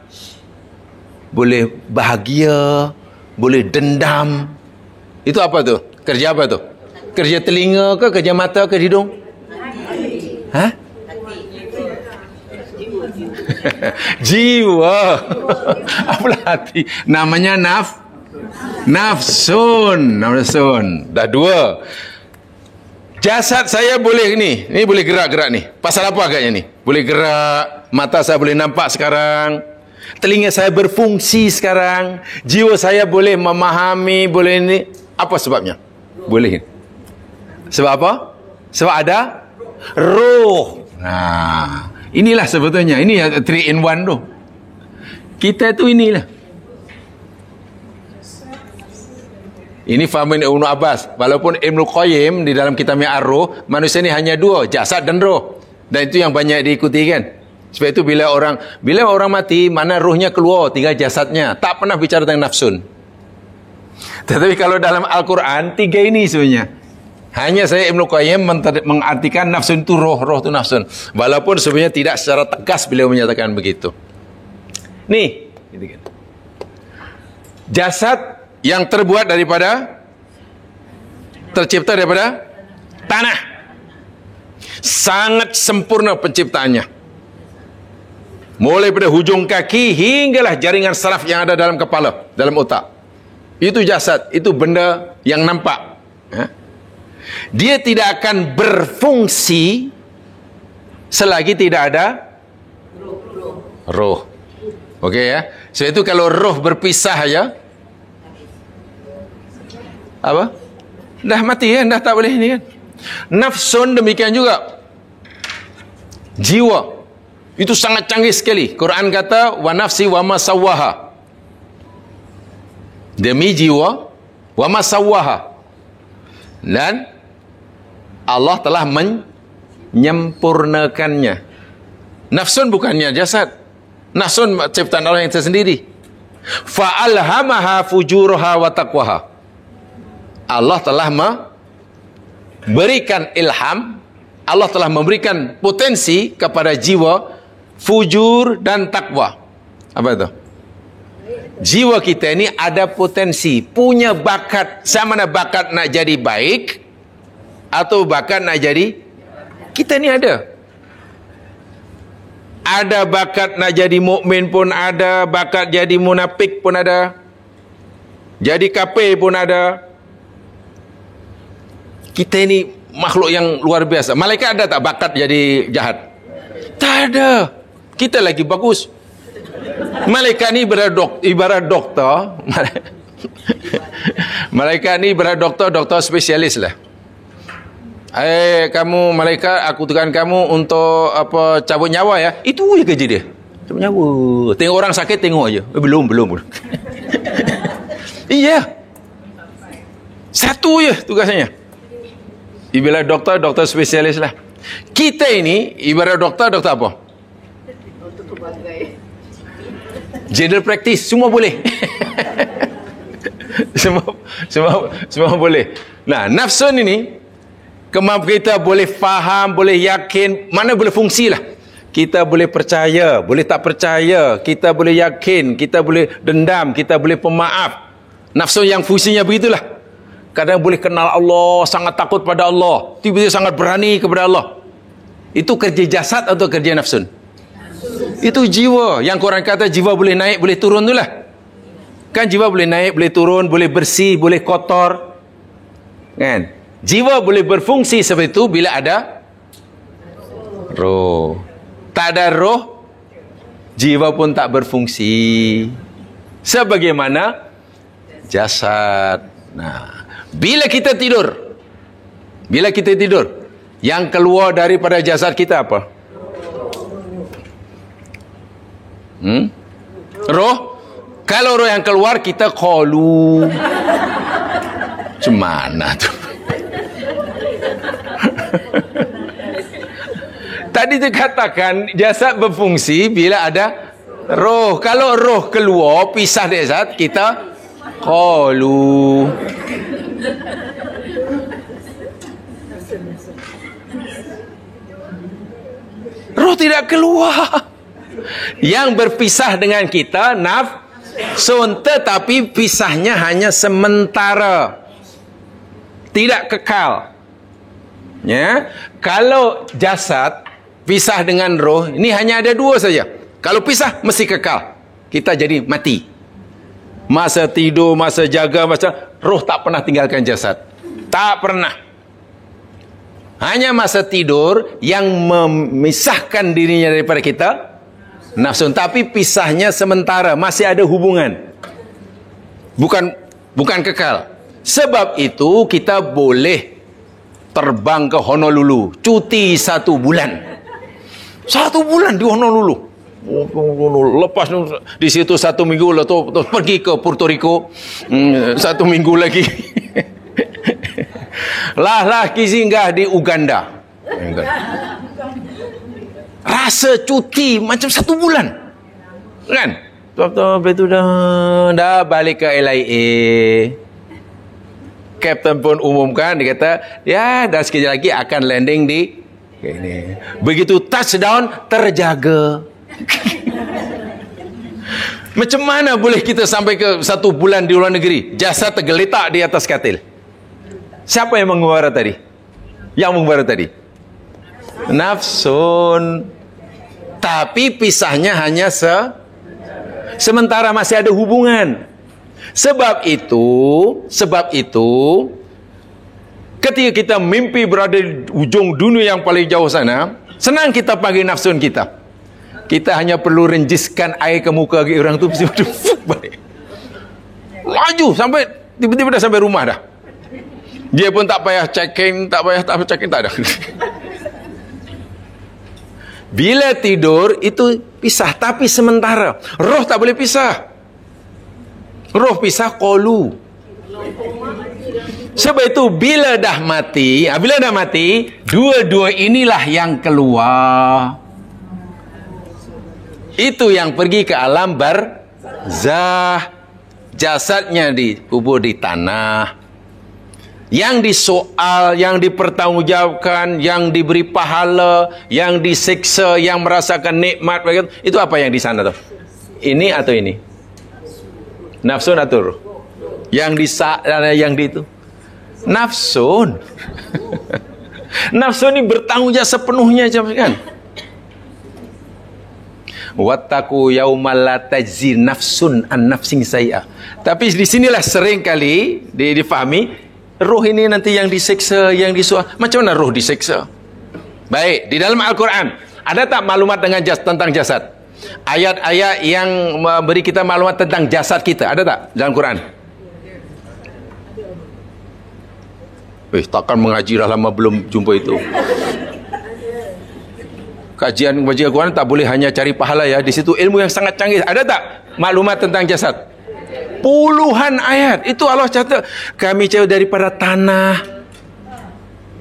boleh bahagia, boleh dendam. Itu apa tu? Kerja apa tu? Kerja telinga ke, kerja mata ke, hidung? Hah? Jiwa. Apalah hati? Namanya nafsun. Dah 2. Jasad saya boleh ni boleh gerak-gerak ni. Pasal apa agaknya ni? Boleh gerak, mata saya boleh nampak sekarang, telinga saya berfungsi sekarang, jiwa saya boleh memahami, boleh ni. Apa sebabnya? Boleh. Sebab apa? Sebab ada roh. Nah, inilah sebetulnya. Ini 3 in 1 tu. Kita tu inilah. Ini faham Ibnu Abbas. Walaupun Ibnu Qayyim di dalam kitab Ar-Ruh, manusia ni hanya 2, jasad dan roh. Dan itu yang banyak diikuti kan. Sebab itu bila orang mati, mana rohnya keluar, tinggal jasadnya. Tak pernah bicara tentang nafsun. Tetapi kalau dalam Al-Quran, 3 ini sebenarnya. Hanya saya Ibnu Qayyim mengartikan nafsun itu roh itu nafsun. Walaupun sebenarnya tidak secara tegas beliau menyatakan begitu. Nih, gitu kan. Jasad yang tercipta daripada tanah. Sangat sempurna penciptaannya. Mulai pada hujung kaki hinggalah jaringan saraf yang ada dalam kepala, dalam otak. Itu jasad, itu benda yang nampak. Dia tidak akan berfungsi selagi tidak ada roh. Okey ya. Sebab itu kalau roh berpisah aja, apa? Dah mati kan, dah tak boleh ni kan. Nafsun demikian juga. Jiwa itu sangat canggih sekali. Quran kata wa nafsi wa ma sawwaha. Demi jiwa wa ma sawwaha. Dan Allah telah menyempurnakannya. Nafsun bukannya jasad. Nafsun ciptaan Allah yang tersendiri. Fa alhamaha fujuraha wa taqwaha. Allah telah memberikan ilham, Allah telah memberikan potensi kepada jiwa fujur dan takwa. Apa itu? Jiwa kita ini ada potensi, punya bakat. Sama ada bakat nak jadi baik atau bakat nak jadi, kita ni ada. Ada bakat nak jadi mukmin pun ada, bakat jadi munafik pun ada, jadi kafir pun ada. Kita ini makhluk yang luar biasa. Malaikat ada tak bakat jadi jahat? Tak ada. Kita lagi bagus. Malaikat ni ibarat doktor. Malaikat ni ibarat doktor spesialis lah. Kamu malaikat, aku tugaskan kamu untuk apa, cabut nyawa ya. Itu je kerja dia. Cabut nyawa. Tengok orang sakit, tengok aja. Belum. Iya. Satu je tugasnya. Ibarat doktor spesialis lah. Kita ini ibarat doktor apa? General practice, semua boleh. semua boleh. Nah, nafsun ini, kemampuan kita boleh faham, boleh yakin, mana boleh fungsi lah. Kita boleh percaya, boleh tak percaya, kita boleh yakin, kita boleh dendam, kita boleh pemaaf. Nafsu yang fungsinya begitulah. kadang boleh kenal Allah, sangat takut pada Allah, tiba-tiba sangat berani kepada Allah. Itu kerja jasad atau kerja nafsun? Itu jiwa. Yang Quran kata jiwa boleh naik, boleh turun tu lah. Kan jiwa boleh naik, boleh turun, boleh bersih, boleh kotor. Kan? Jiwa boleh berfungsi seperti itu bila ada roh. Tak ada roh, jiwa pun tak berfungsi. Sebagaimana jasad. Nah, bila kita tidur, yang keluar daripada jasad kita apa? Roh. Kalau roh yang keluar, kita qalu. Macam mana tu? Tadi tu katakan jasad berfungsi bila ada roh. Kalau roh keluar, pisah dari jasad, kita qalu. Roh tidak keluar. Yang berpisah dengan kita nafsun, tetapi pisahnya hanya sementara, tidak kekal. Ya, kalau jasad pisah dengan roh, ini hanya ada dua saja. Kalau pisah mesti kekal. Kita jadi mati. Masa tidur, masa jaga, masa roh tak pernah tinggalkan jasad. Tak pernah. Hanya masa tidur yang memisahkan dirinya daripada kita nafsun, tapi pisahnya sementara, masih ada hubungan. Bukan kekal. Sebab itu kita boleh terbang ke Honolulu, cuti 1 bulan. 1 bulan di Honolulu. Lepas di situ 1 minggu, lepas pergi ke Puerto Rico 1 minggu lagi. Laki singgah di Uganda. Rasa cuti macam 1 bulan, kan? Lepas tu dah balik ke LIA. Kapten pun umumkan, dia kata, ya dah sekejap lagi akan landing di ini. Begitu touchdown, terjaga. Macam mana boleh kita sampai ke 1 bulan di luar negeri? Jasad tergeletak di atas katil. Siapa yang mengembara tadi? Yang mengembara tadi? Nafsun. Tapi pisahnya hanya sementara, masih ada hubungan. Sebab itu ketika kita mimpi berada di ujung dunia yang paling jauh sana, senang kita panggil nafsun kita. Kita hanya perlu renjiskan air ke muka orang tu, balik. Laju sampai tiba-tiba dah sampai rumah dah. Dia pun tak payah check-in, tak payah check-in, tak ada. Bila tidur itu pisah, tapi sementara. Roh tak boleh pisah. Roh pisah qalu. Sebab itu bila dah mati, dua-dua inilah yang keluar. Itu yang pergi ke alam barzah. Jasadnya dikubur di tanah. Yang disoal, yang dipertanggungjawabkan, yang diberi pahala, yang disiksa, yang merasakan nikmat, itu apa yang di sana tu? Ini atau ini? Nafsun atau roh? Yang di itu? Nafsun. Nafsun ini bertanggungjawab sepenuhnya, kan? Wattaqu yaumal la tajzi nafsun an nafsin sayyi'ah. Tapi di sinilah sering kali difahami, roh ini nanti yang disiksa, yang disuah. Macam mana roh disiksa? Baik, di dalam Al-Quran ada tak maklumat tentang jasad? Ayat-ayat yang memberi kita maklumat tentang jasad kita, ada tak dalam Quran? Takkan mengaji dah lama belum jumpa itu. Kajian Al-Quran tak boleh hanya cari pahala ya. Di situ ilmu yang sangat canggih. Ada tak maklumat tentang jasad? Puluhan ayat. Itu Allah catat. Kami cari daripada tanah,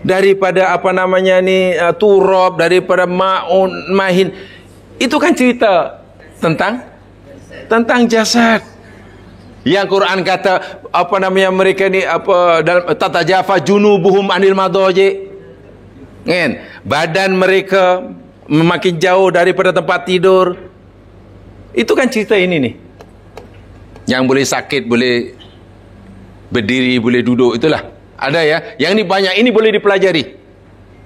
daripada turab, daripada ma'un, mahin. Itu kan cerita tentang jasad. Yang Quran kata mereka ni dalam tatajafa junubuhum anil madaji. Kan? Badan mereka makin jauh daripada tempat tidur. Itu kan cerita ini nih. Yang boleh sakit, boleh Berdiri, boleh duduk, itulah. Ada ya. Yang ini banyak, ini boleh dipelajari.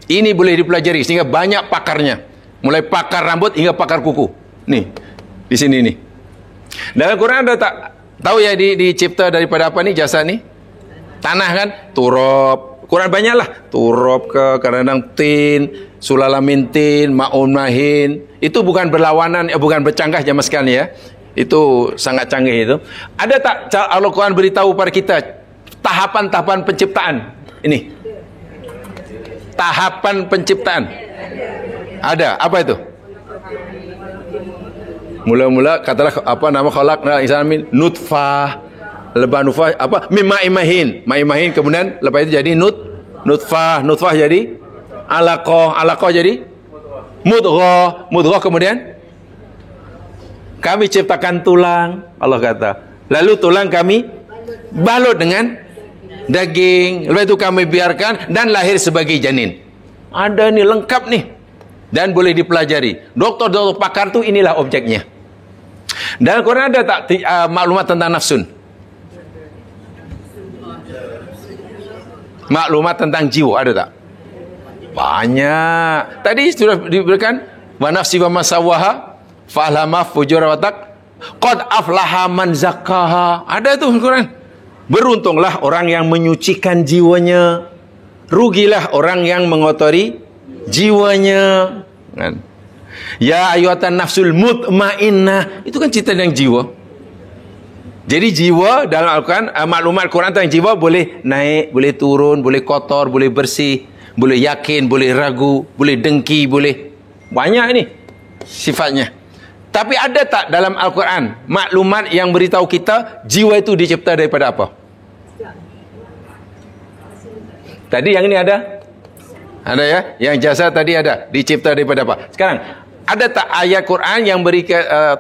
Ini boleh dipelajari sehingga banyak pakarnya. Mulai pakar rambut hingga pakar kuku. Nih, di sini nih. Dalam Quran ada tak tahu ya dicipta daripada apa nih jasad nih? Tanah kan? Turab. Quran banyaklah. Turab ke, kadang-kadang tin, sulalamin tin, ma'un mahin. Itu bukan berlawanan, bukan bercanggah zaman sekarang ya. Itu sangat canggih itu. Ada tak Al-Quran beritahu pada kita tahapan-tahapan penciptaan? Ini. Tahapan penciptaan. Ada. Apa itu? Mula-mula katalah apa nama khalaqna insana min nutfah, lepas nutfah apa mimma'imahin, ma'imahin, kemudian lepas itu jadi nutfah jadi alaqah jadi mudghah, kemudian kami ciptakan tulang, Allah kata. Lalu tulang kami balut dengan daging, lepas itu kami biarkan dan lahir sebagai janin. Ada nih lengkap nih dan boleh dipelajari. Doktor pakar tu inilah objeknya. Dalam Quran ada tak maklumat tentang nafsun? Maklumat tentang jiwa ada tak? Banyak. Tadi sudah diberikan wa nafsi wa masawaha fa'alhama fujura wa taq qad aflaha man zakkaha. Ada tu Quran. Beruntunglah orang yang menyucikan jiwanya. Rugilah orang yang mengotori jiwanya. Kan? Ya ayyuhatan nafsul mutmainnah. Itu kan cerita tentang jiwa. Jadi jiwa dalam Al-Quran, maklumat Quran tentang jiwa boleh naik, boleh turun, boleh kotor, boleh bersih, boleh yakin, boleh ragu, boleh dengki, boleh banyak ini sifatnya. Tapi ada tak dalam Al-Quran maklumat yang beritahu kita jiwa itu dicipta daripada apa? Tadi yang ini ada? Ada ya? Yang jasad tadi ada. Dicipta daripada apa? Sekarang ada tak ayat Quran yang beri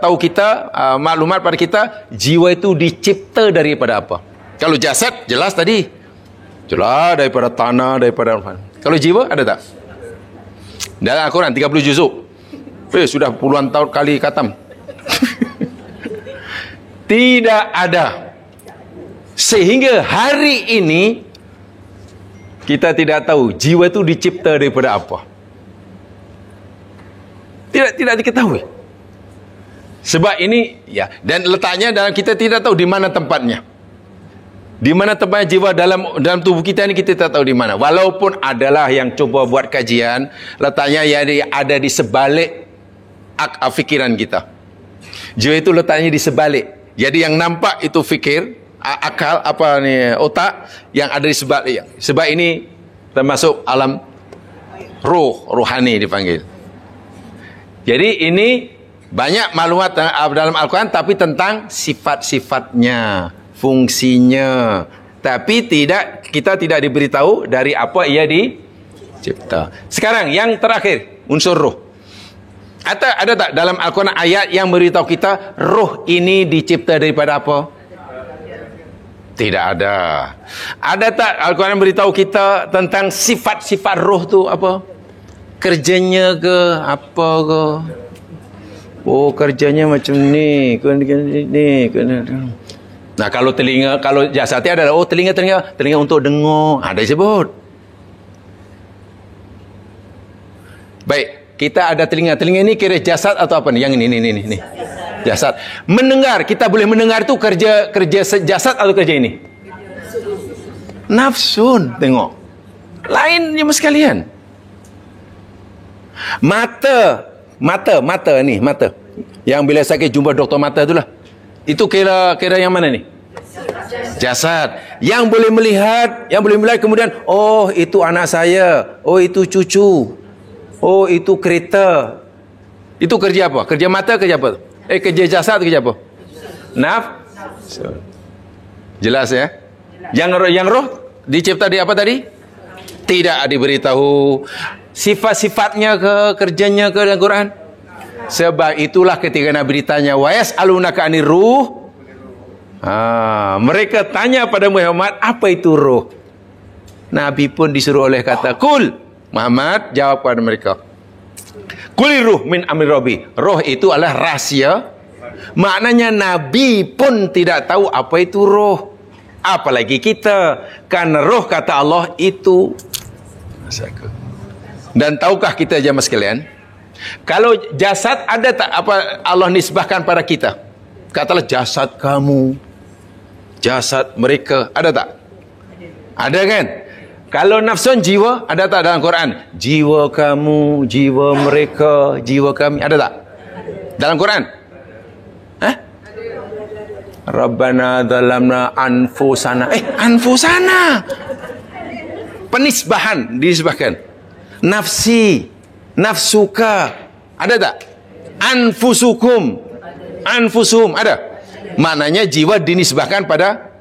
tahu kita maklumat pada kita jiwa itu dicipta daripada apa? Kalau jasad jelas tadi. Jelas daripada tanah, daripada. Kalau jiwa ada tak? Dalam Al-Quran 30 juzuk. Sudah puluhan tahun kali khatam. Tidak ada. Sehingga hari ini kita tidak tahu jiwa itu dicipta daripada apa. Tidak diketahui. Sebab ini ya, dan letaknya dalam kita tidak tahu di mana tempatnya. Di mana tempatnya jiwa dalam tubuh kita ini kita tidak tahu di mana. Walaupun adalah yang coba buat kajian, letaknya ya ada di sebalik fikiran kita. Jiwa itu letaknya di sebalik. Jadi yang nampak itu fikir, akal apa ni otak, yang ada di sebalik. Sebab ini termasuk alam rohani dipanggil. Jadi ini banyak maklumat dalam Al-Quran tapi tentang sifat-sifatnya, fungsinya. Tapi kita tidak diberitahu dari apa ia dicipta. Sekarang yang terakhir, unsur roh. Ada tak dalam Al-Quran ayat yang beritahu kita roh ini dicipta daripada apa? Tidak ada. Ada tak Al-Quran beritahu kita tentang sifat-sifat roh tu apa? Kerjanya ke apa ke? Oh, kerjanya macam ni. Nah, kalau telinga, kalau jasadnya adalah telinga untuk dengar. Ada disebut. Baik, kita ada telinga. Telinga ini kira jasad atau apa nih? Yang ini. Jasad. Mendengar, kita boleh mendengar itu kerja jasad atau kerja ini? Nafsun, tengok. Lain je sekalian. Mata. Yang bila sakit jumpa doktor mata itulah. Itu kira yang mana ni? Jasad. Yang boleh melihat kemudian, oh itu anak saya, oh itu cucu, oh itu kereta. Itu kerja apa? Kerja mata, kerja apa? Kerja jasad, kerja apa? Jelas ya? Yang roh dicipta di apa tadi? Tidak diberitahu sifat-sifatnya ke, kerjanya ke dalam Quran. Sebab itulah ketika Nabi ditanya, wa yas'alunaka 'anir ruh. Mereka tanya pada Muhammad, apa itu roh? Nabi pun disuruh oleh kata, kul. Muhammad jawab kepada mereka, kulir ruh min amri rabbi. Roh itu adalah rahsia. Maknanya Nabi pun tidak tahu apa itu roh. apalagi kita. Karena roh kata Allah itu. Dan tahukah kita jemaah sekalian, kalau jasad ada tak apa Allah nisbahkan pada kita? Katalah jasad kamu, jasad mereka, ada tak? Ada kan? Kalau nafsun jiwa, ada tak dalam Quran? Jiwa kamu, jiwa mereka, jiwa kami, ada tak? Dalam Quran? Hah? Rabbana zalamna anfusana. Anfusana. Penisbahan, dinisbahkan. Nafsi, nafsuka, ada tak? Anfusukum, anfusum, ada? Maknanya jiwa dinisbahkan pada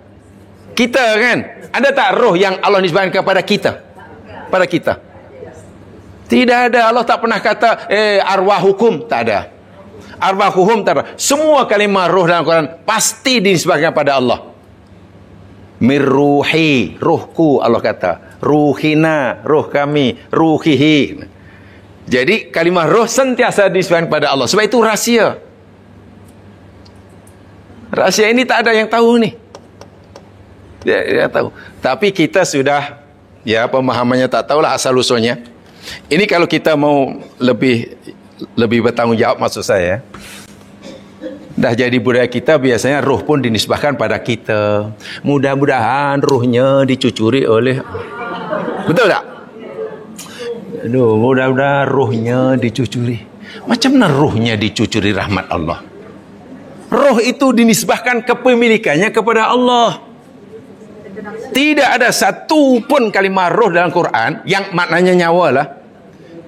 kita kan? Ada tak roh yang Allah nisbahkan kepada kita? Pada kita? Tidak ada. Allah tak pernah kata arwahukum, tak ada. Arwahuhum, tak ada. Semua kalimah roh dalam Quran pasti dinisbahkan pada Allah. Mirruhi, rohku, Allah kata. Ruhina, roh kami. Ruhihi. Jadi kalimah roh sentiasa dinisbahkan pada Allah. Sebab itu rahsia. Rahsia ini tak ada yang tahu ni. Dia tahu. Tapi kita sudah, ya pemahamannya tak tahulah asal usulnya. Ini kalau kita mau lebih bertanggungjawab, maksud saya. Dah jadi budaya kita, biasanya roh pun dinisbahkan pada kita. Mudah-mudahan rohnya dicucuri oleh, betul tak? Aduh, mudah-mudahan rohnya dicucuri. Macam mana rohnya dicucuri rahmat Allah? Roh itu dinisbahkan kepemilikannya kepada Allah. Tidak ada satu pun kalimah roh dalam Quran yang maknanya nyawa lah,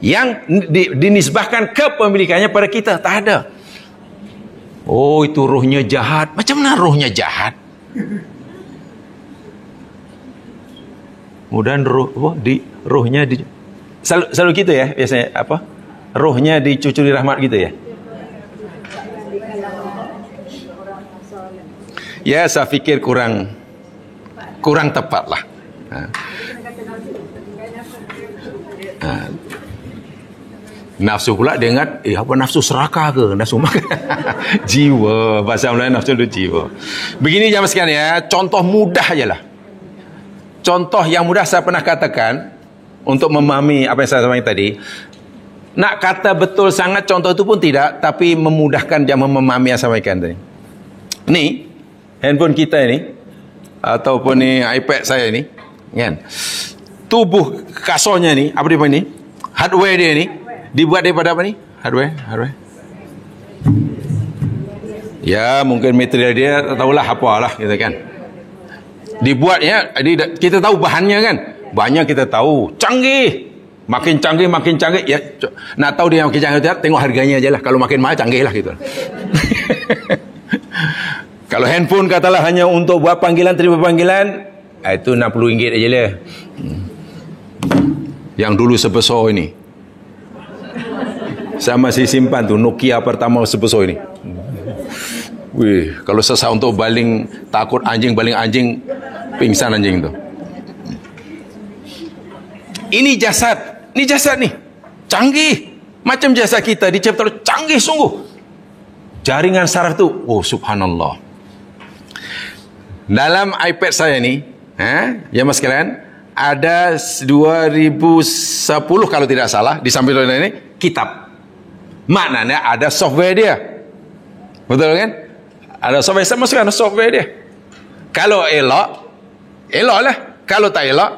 yang dinisbahkan kepemilikannya pada kita. Tak ada. Oh, itu rohnya jahat. Macam mana rohnya jahat? Kemudian rohnya selalu gitu ya biasanya, apa? Rohnya dicucuri rahmat gitu ya. Ya, saya fikir kurang tepat lah. Nafsu pula dia ingat, apa nafsu serakah ke? Nafsu makan. Jiwa, bahasa Melayu nafsu itu jiwa. Begini jemaah sekalian ya, contoh mudah je lah. Contoh yang mudah saya pernah katakan untuk memahami apa yang saya sampaikan tadi. Nak kata betul sangat contoh itu pun tidak, tapi memudahkan jemaah memahami yang saya sampaikan tadi. Ni handphone kita ini, ataupun ni iPad saya ni, kan? Tubuh kasurnya ni, apa dia ni? Hardware dia ni dibuat daripada apa ni? Hardware. Ya, mungkin material dia tak tahulah apalah gitu kan. Dibuatnya, kita tahu bahannya kan? Banyak kita tahu. Canggih. Makin canggih ya. Nak tahu dia makin canggih, tengok harganya aja lah. Kalau makin mahal canggih lah gitu. Kalau handphone katalah hanya untuk buat panggilan, terima panggilan, itu RM60 aja lah. Yang dulu sebesar ini. Saya masih simpan tu Nokia pertama sebesar ini. Wih, kalau sesat untuk baling, takut anjing, baling anjing, pingsan anjing tu. Ini jasad nih. Canggih. Macam jasad kita diciptakan canggih sungguh. Jaringan saraf tu, oh subhanallah. Dalam iPad saya ni, ya mas sekalian, ada 2010 kalau tidak salah, di samping ini kitab. Maknanya ada software dia. Betul kan? Ada software, sama sekali ada software dia. Kalau elok lah. Kalau tak elok,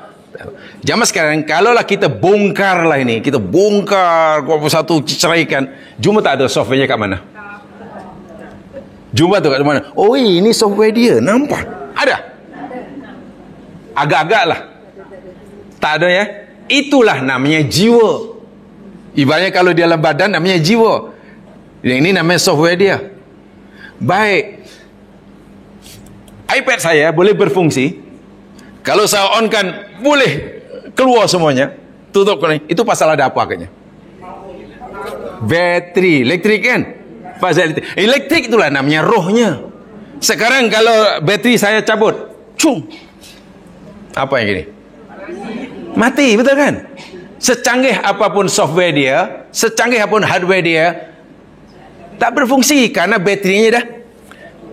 jamaah sekalian, kalaulah kita bongkar lah ini, kita bongkar satu ceraikan, cuma tak ada softwarenya kat mana? Jumpa tu kat mana? Oh, ini software dia. Nampak? Ada? Agak-agak lah. Tak ada ya? Itulah namanya jiwa. Ibaratnya kalau dia dalam badan namanya jiwa. Yang ini namanya software dia. Baik. iPad saya boleh berfungsi. Kalau saya on kan, boleh keluar semuanya. Tutup ni. Itu pasal ada apa agaknya? Bateri. Elektrik kan? Pasal elektrik itulah namanya rohnya. Sekarang kalau bateri saya cabut, apa yang gini? Mati, betul kan? Secanggih apapun software dia, secanggih apapun hardware dia, tak berfungsi karena baterinya dah.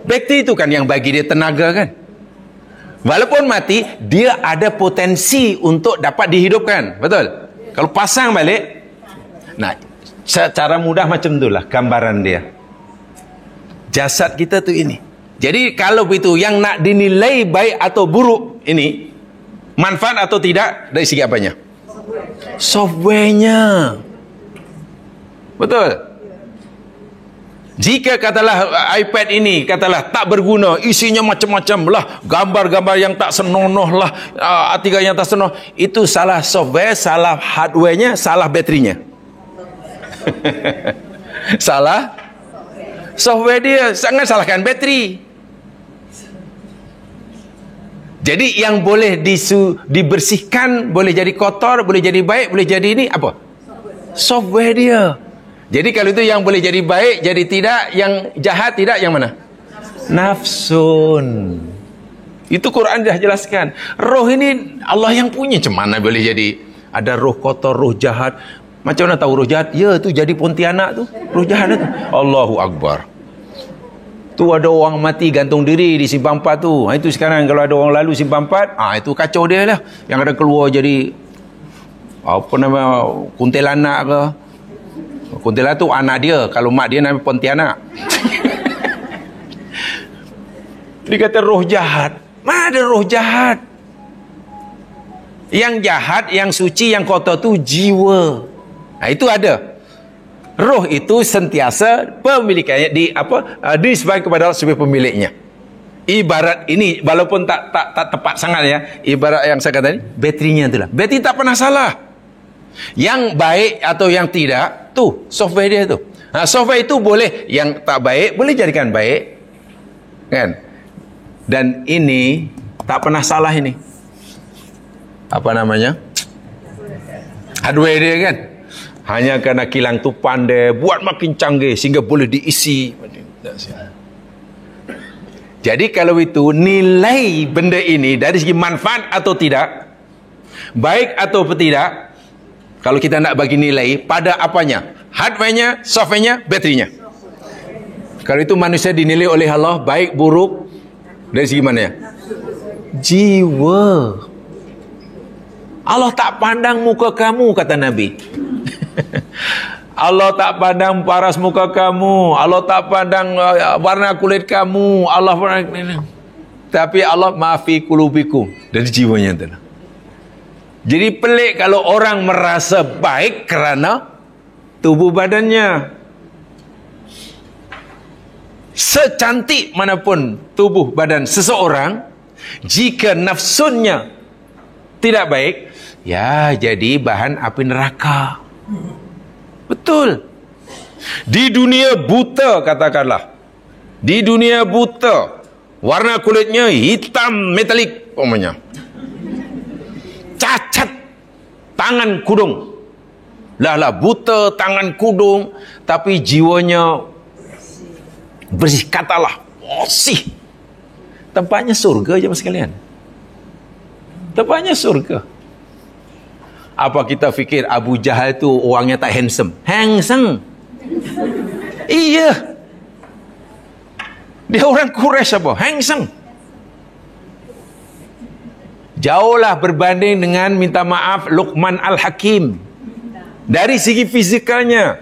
Bateri itu kan yang bagi dia tenaga kan? Walaupun mati, dia ada potensi untuk dapat dihidupkan. Betul? Kalau pasang balik, nah, secara mudah macam itulah gambaran dia. Jasad kita tu ini. Jadi kalau begitu, yang nak dinilai baik atau buruk ini, manfaat atau tidak, dari segi apanya? Softwarenya. Betul? Jika katalah iPad ini katalah tak berguna, isinya macam-macam lah, gambar-gambar yang tak senonoh lah, artikel yang tak senonoh, itu salah software, salah hardwarenya, salah baterinya. Salah software dia, sangat salahkan bateri. Jadi yang boleh dibersihkan, boleh jadi kotor, boleh jadi baik, boleh jadi ini apa? Software dia. Jadi kalau itu yang boleh jadi baik, jadi tidak, yang jahat tidak, yang mana? Nafsun. Itu Quran dah jelaskan. Roh ini Allah yang punya, macam mana boleh jadi ada roh kotor, roh jahat? Macam mana tahu roh jahat? Ya, tu jadi Pontianak tu, roh jahat tu. Allahu Akbar. Tu ada orang mati gantung diri di Simpang 4 tu. Itu sekarang kalau ada orang lalu Simpang 4, itu kacau dia lah. Yang ada keluar jadi apa nama, kuntilanak ke. Kuntilanak tu anak dia, kalau mak dia nama Pontianak. Dia kata roh jahat. Mana ada roh jahat? Yang jahat, yang suci, yang kotor tu jiwa. Nah, itu ada. Roh itu sentiasa pemilikannya disebabkan kepada Allah sebagai pemiliknya. Ibarat ini, walaupun tak tepat sangat ya, ibarat yang saya kata ni, baterinya itulah. Bateri tak pernah salah. Yang baik atau yang tidak, tu software dia tu. Software itu boleh, yang tak baik boleh jadikan baik, kan? Dan ini tak pernah salah ini. Apa namanya? Hardware dia kan? Hanya kerana kilang tu pandai buat makin canggih sehingga boleh diisi. Jadi kalau itu nilai benda ini dari segi manfaat atau tidak, baik atau tidak, kalau kita nak bagi nilai pada apanya? Hardware-nya, software-nya, baterinya. Kalau itu manusia dinilai oleh Allah baik buruk dari segi mana ya? Jiwa. Allah tak pandang muka kamu, kata Nabi. Allah tak pandang paras muka kamu, Allah tak pandang warna kulit kamu, Allah pandang, tapi Allah maafi kulubikum, dari jiwanya itu. Jadi pelik kalau orang merasa baik kerana tubuh badannya. Secantik manapun tubuh badan seseorang, jika nafsunya tidak baik, ya jadi bahan api neraka. Betul. Di dunia buta, katakanlah, di dunia buta, warna kulitnya hitam metalik umpamanya, cacat, tangan kudung, lah buta, tangan kudung, tapi jiwanya bersih, katalah bersih. Tempatnya surga je sekalian. Tempatnya surga. Apa kita fikir Abu Jahal tu orangnya tak handsome? Handsome. Iya. Dia orang Quraisy apa? Handsome. Jauhlah berbanding dengan, minta maaf, Luqman Al-Hakim. Dari segi fizikalnya,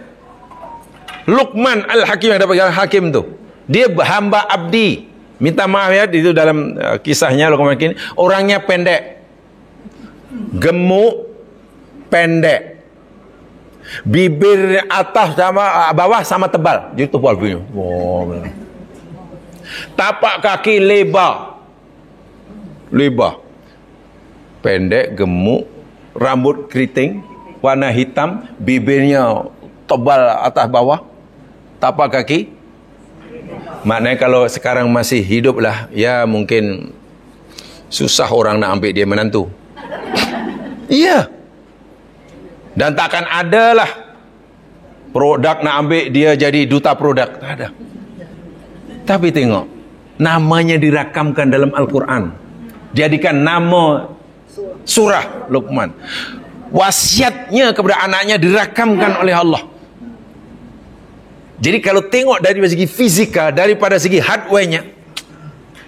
Luqman Al-Hakim yang dapat Hakim tu, dia hamba abdi. Minta maaf ya, itu dalam kisahnya Luqman Al-Hakim, orangnya pendek, gemuk, pendek, bibir atas sama bawah sama tebal, jadi tebal punya. Tapak kaki lebar, pendek, gemuk, rambut keriting, warna hitam, bibirnya tebal atas bawah, tapak kaki. Maknanya kalau sekarang masih hidup lah, ya mungkin susah orang nak ambil dia menantu. Iya. Dan takkan ada lah produk nak ambil dia jadi duta produk. Tak ada. Tapi tengok, namanya dirakamkan dalam Al-Quran. Jadikan nama surah Luqman. Wasiatnya kepada anaknya dirakamkan oleh Allah. Jadi kalau tengok dari segi fizika, daripada segi hardware-nya,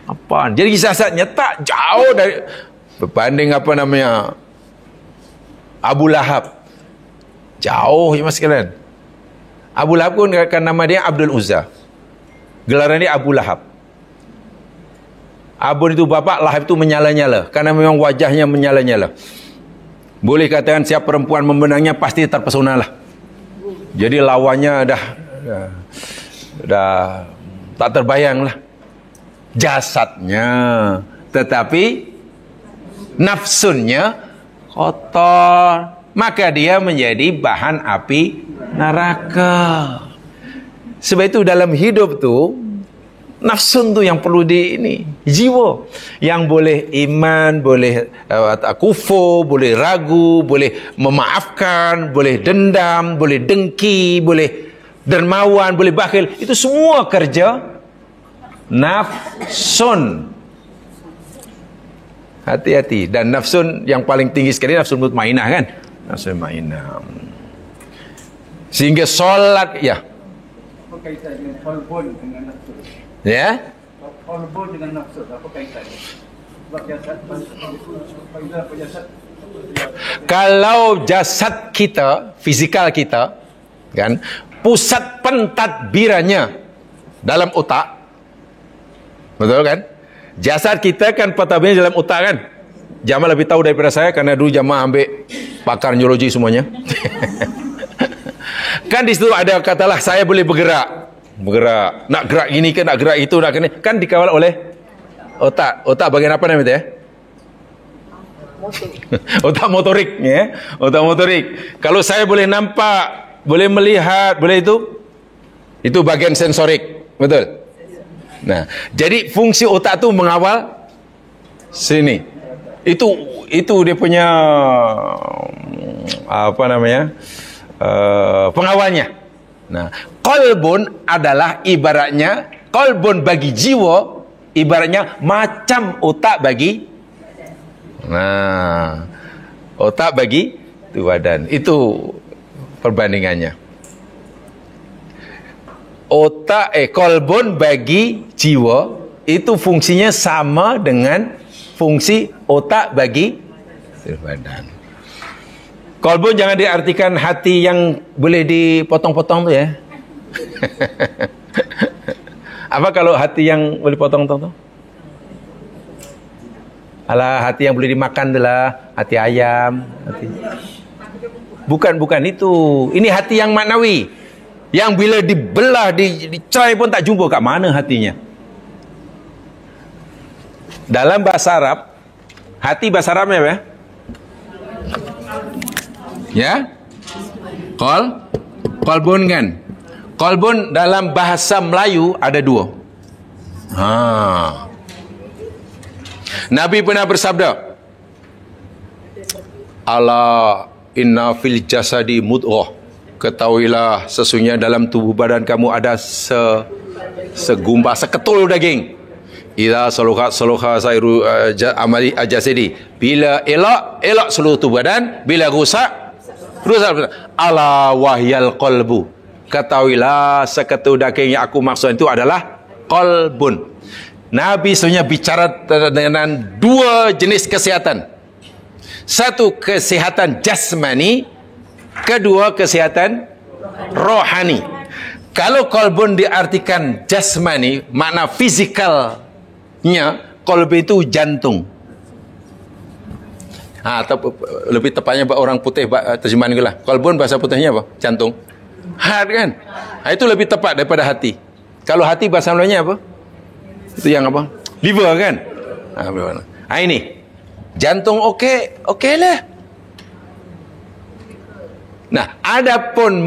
Apa? Jadi jasadnya tak jauh dari berbanding apa namanya Abu Lahab. Jauh ya mas sekalian. Abu Lahab pun kan nama dia Abdul Uzza. Gelaran dia Abu Lahab. Abu itu bapak, Lahab itu menyala-nyala. Karena memang wajahnya menyala-nyala. Boleh katakan siap perempuan membenangnya pasti terpesona lah. Jadi lawannya dah tak terbayang lah. Jasadnya. Tetapi nafsunnya kotor. Maka dia menjadi bahan api neraka. Sebab itu dalam hidup tu nafsun tu yang perlu jiwa yang boleh iman, boleh kufur, boleh ragu, boleh memaafkan, boleh dendam, boleh dengki, boleh dermawan, boleh bakhil. Itu semua kerja nafsun. Hati-hati. Dan nafsun yang paling tinggi sekali nafsun mutmainah kan. Nafsun mutmainah. Sehingga solat ya. Apa kaitan dengan qalbun dengan nafsu? Ya? Qalbun dengan nafsu apa kaitannya? Sebab jasad. Kalau jasad kita, fisikal kita, kan, pusat pentadbirannya dalam otak. Betul kan? Jasad kita kan pentadbirannya dalam otak kan? Jamal lebih tahu daripada saya karena dulu Jamal ambil pakar neurologi semuanya. Kan di situ ada katalah saya boleh bergerak, nak gerak gini ke, nak gerak itu, nak gini, kan dikawal oleh otak. Otak bagian apa namanya ya? Otak motorik, ya. Otak motorik. Kalau saya boleh nampak, boleh melihat, boleh itu bagian sensorik, betul. Nah, jadi fungsi otak tu mengawal sini. Itu dia punya apa namanya? Pengawalnya. Nah, qalbun adalah ibaratnya, qalbun bagi jiwa ibaratnya macam otak bagi otak bagi badan. Itu perbandingannya. Qalbun bagi jiwa itu fungsinya sama dengan fungsi otak bagi badan. Qalbun jangan diartikan hati yang boleh dipotong-potong tu ya. Apa kalau hati yang boleh potong-potong tu? Alah, hati yang boleh dimakan adalah hati ayam, hati. Bukan itu. Ini hati yang maknawi. Yang bila dibelah, dicerai pun tak jumpa kat mana hatinya. Dalam bahasa Arab, hati bahasa Arabnya apa ya? Ya, qalbun kan. Qalbun dalam bahasa Melayu ada dua. Nabi pernah bersabda, Ala inna fil jasadi mudghah. Ketahuilah sesungguhnya dalam tubuh badan kamu ada segumpal, seketul daging. Idza saluha sairu amali ajasidi. Bila elok seluruh tubuh badan, bila rusak ala wahyal qalbu. Ketahuilah seketul daging yang aku maksud itu adalah qalbun. Nabi sebenarnya bicara dengan dua jenis kesihatan. Satu kesihatan jasmani, kedua kesihatan rohani. Kalau qalbun diartikan jasmani, makna fizikalnya, qalbu itu jantung. Atau lebih tepatnya orang putih terjemahan itulah. Qalbun bahasa putihnya apa? Jantung. Hati kan? Itu lebih tepat daripada hati. Kalau hati bahasa Melayunya apa? Itu yang apa? Liver kan? Ini jantung okey lah. Nah, adapun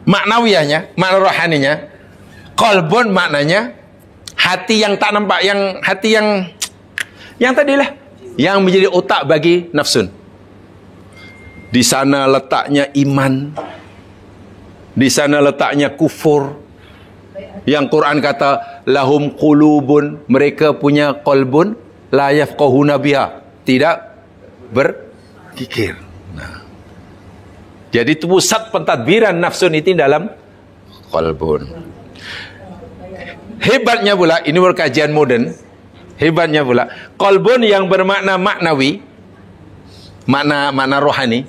maknawiyahnya, makna rohaninya, qalbun maknanya hati yang tak nampak, yang hati yang tadilah, yang menjadi otak bagi nafsun. Di sana letaknya iman, di sana letaknya kufur. Yang Quran kata lahum qulubun, mereka punya qalbun la yafqahuna biha, tidak berfikir. Nah, jadi pusat pentadbiran nafsun itu dalam qalbun. Hebatnya pula, ini berkajian moden. Hebatnya pula, qalbun yang bermakna maknawi, makna rohani,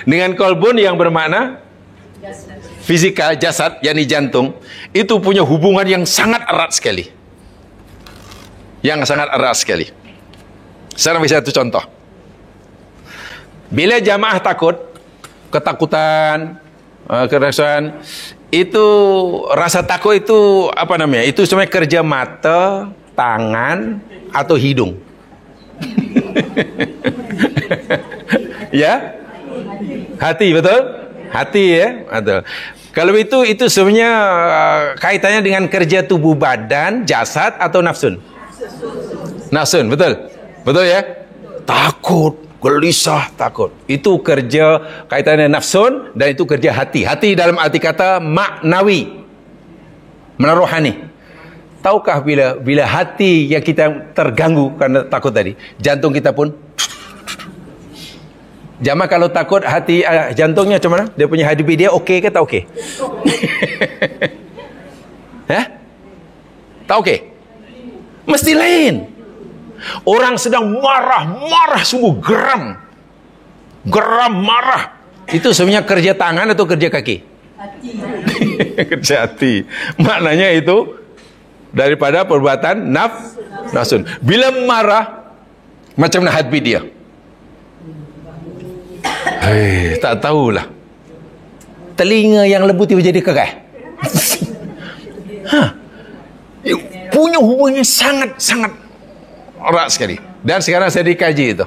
dengan qalbun yang bermakna fisikal, jasad, yakni jantung, itu punya hubungan yang sangat erat sekali. Yang sangat erat sekali. Saya ambil satu contoh. Bila jamaah takut, ketakutan, kerasan, itu rasa takut itu apa namanya? Itu sebenarnya kerja mata, tangan, atau hidung. Ya? Hati, betul? Hati, ya? Betul. Kalau itu sebenarnya kaitannya dengan kerja tubuh badan, jasad, atau nafsun? Nafsun, betul? Betul ya? Takut, gelisah, takut. Itu kerja kaitannya nafsun, dan itu kerja hati. Hati dalam arti kata maknawi, rohani. Tahukah bila hati yang kita terganggu karena takut tadi, jantung kita pun jamaah kalau takut hati jantungnya macam mana? Dia punya heartbeat dia okey ke tak okey? Tak okey? Mesti lain. Orang sedang marah sungguh geram marah. Itu sebenarnya kerja tangan atau kerja kaki? Hati. Kerja hati. Maknanya itu daripada perbuatan nafsun. Bila marah, macam mana heartbeat dia? Tak tahulah. Telinga yang lembut tiba jadi keras. Punya hubungannya sangat erat sekali. Dan sekarang saya dikaji itu.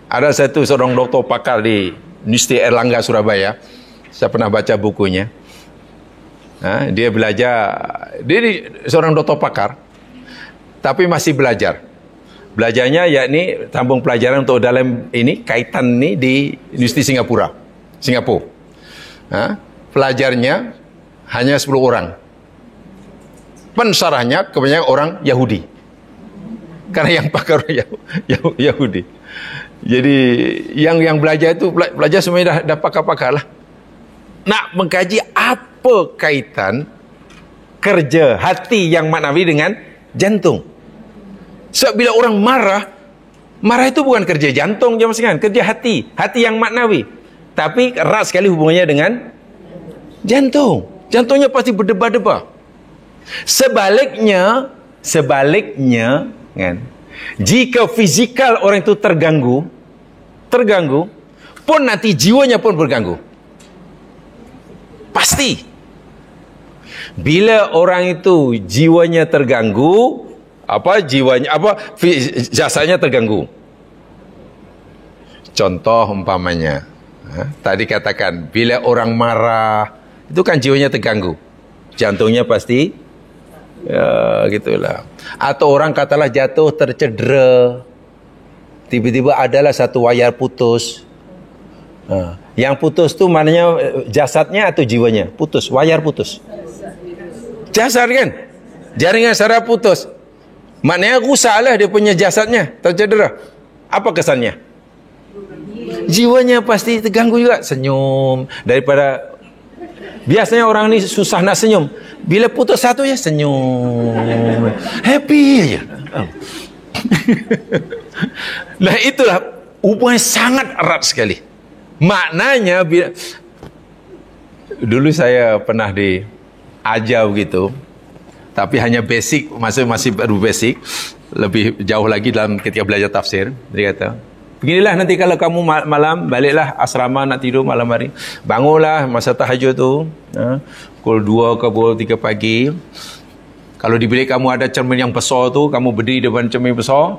Ada seorang doktor pakar di Universiti Airlangga Surabaya. Saya pernah baca bukunya. Dia belajar, dia seorang doktor pakar, tapi masih belajar. Belajarnya yakni sambung pelajaran untuk dalam ini kaitan ni di Universiti Singapura. Pelajarnya hanya 10 orang. Pensarahnya kebanyakan orang Yahudi. Karena yang pakar Yahudi. Jadi yang belajar itu belajar semuanya dah pakar-pakar lah. Nak mengkaji apa kaitan kerja hati yang maknawi dengan jantung. Sebab bila orang marah itu bukan kerja jantung je maksudnya, kerja hati yang maknawi. Tapi erat sekali hubungannya dengan jantung. Jantungnya pasti berdebar-debar. Sebaliknya kan, jika fizikal orang itu terganggu pun nanti jiwanya pun berganggu. Pasti. Bila orang itu jiwanya terganggu, jasadnya terganggu. Contoh umpamanya, tadi katakan bila orang marah, itu kan jiwanya terganggu. Jantungnya pasti gitulah. Atau orang katalah jatuh tercedera, tiba-tiba adalah satu wayar putus. Yang putus tu maknanya jasadnya atau jiwanya? Putus, wayar putus. Jasad kan? Jaringan saraf putus. Maknanya rusaklah dia punya jasadnya, tercedera. Apa kesannya? Jiwanya pasti terganggu juga. Senyum. Daripada biasanya orang ni susah nak senyum. Bila putus satu je senyum. Happy aja. Nah itulah hubungan sangat erat sekali. Maknanya dulu saya pernah diajar begitu, tapi hanya basic, masih baru basic. Lebih jauh lagi dalam ketika belajar tafsir, dia kata, beginilah nanti kalau kamu malam baliklah asrama nak tidur malam hari, bangunlah masa tahajud tu, pukul 2 ke pukul 3 pagi. Kalau di bilik kamu ada cermin yang besar tu, kamu berdiri depan cermin besar,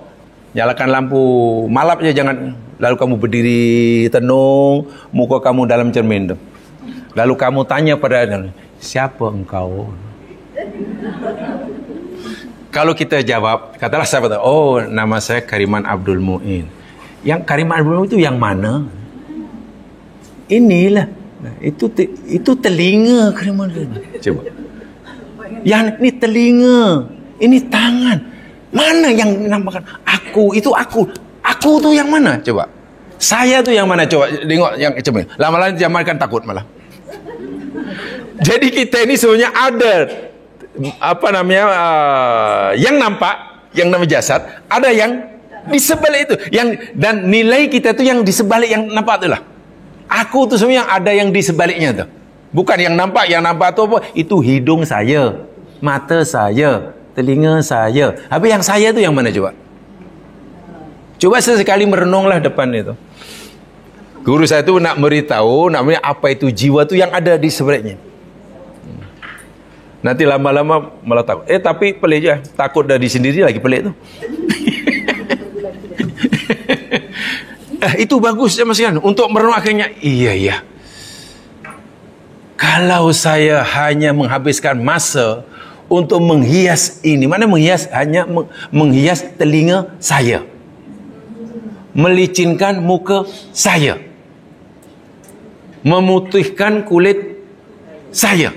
nyalakan lampu malap je, jangan. Lalu kamu berdiri tenung, muka kamu dalam cermin tu. Lalu kamu tanya pada siapa engkau? Kalau kita jawab, katalah siapa tu? Oh, nama saya Kariman Abdul Mu'in. Yang Kariman Abdul Mu'in itu yang mana? Inilah. Itu telinga Kariman Abdul Mu'in. Coba. Yang ini telinga, ini tangan. Mana yang namakan aku? Itu aku. Aku tu yang mana? Coba. Saya tu yang mana? Coba tengok yang cermin. Lama-lama jamalkan takut malah. Jadi kita ini sebenarnya ada apa namanya, yang nampak, yang namanya jasad, ada yang di sebalik itu, dan nilai kita itu yang di sebalik yang nampak itulah. Aku tuh semua yang ada yang di sebaliknya tuh. Bukan yang nampak tu apa? Itu hidung saya, mata saya, telinga saya. Habis yang saya tu yang mana coba? Coba sesekali merenunglah depan itu. Guru saya tu nak beritahu, namanya apa itu jiwa tu yang ada di sebaliknya. Nanti lama-lama malah takut. Tapi pelik je. Takut dari sendiri lagi pelik tu. Itu bagus ya Mas Yan. Untuk merenung akhirnya. Iya. Kalau saya hanya menghabiskan masa untuk menghias ini. Mana menghias? Hanya menghias telinga saya. Melicinkan muka saya. Memutihkan kulit saya.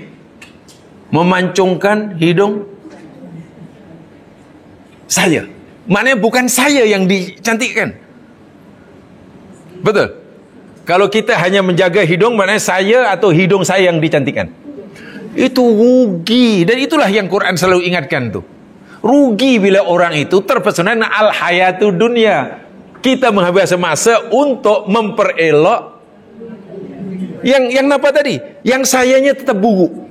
Memancungkan hidung saya. Maknanya bukan saya yang dicantikkan. Betul? Kalau kita hanya menjaga hidung, maknanya saya atau hidung saya yang dicantikkan. Itu rugi. Dan itulah yang Quran selalu ingatkan tuh. Rugi bila orang itu terpesona al-hayatu dunia. Kita menghabiskan masa untuk memperelok yang apa tadi? Yang sayanya tetap buruk.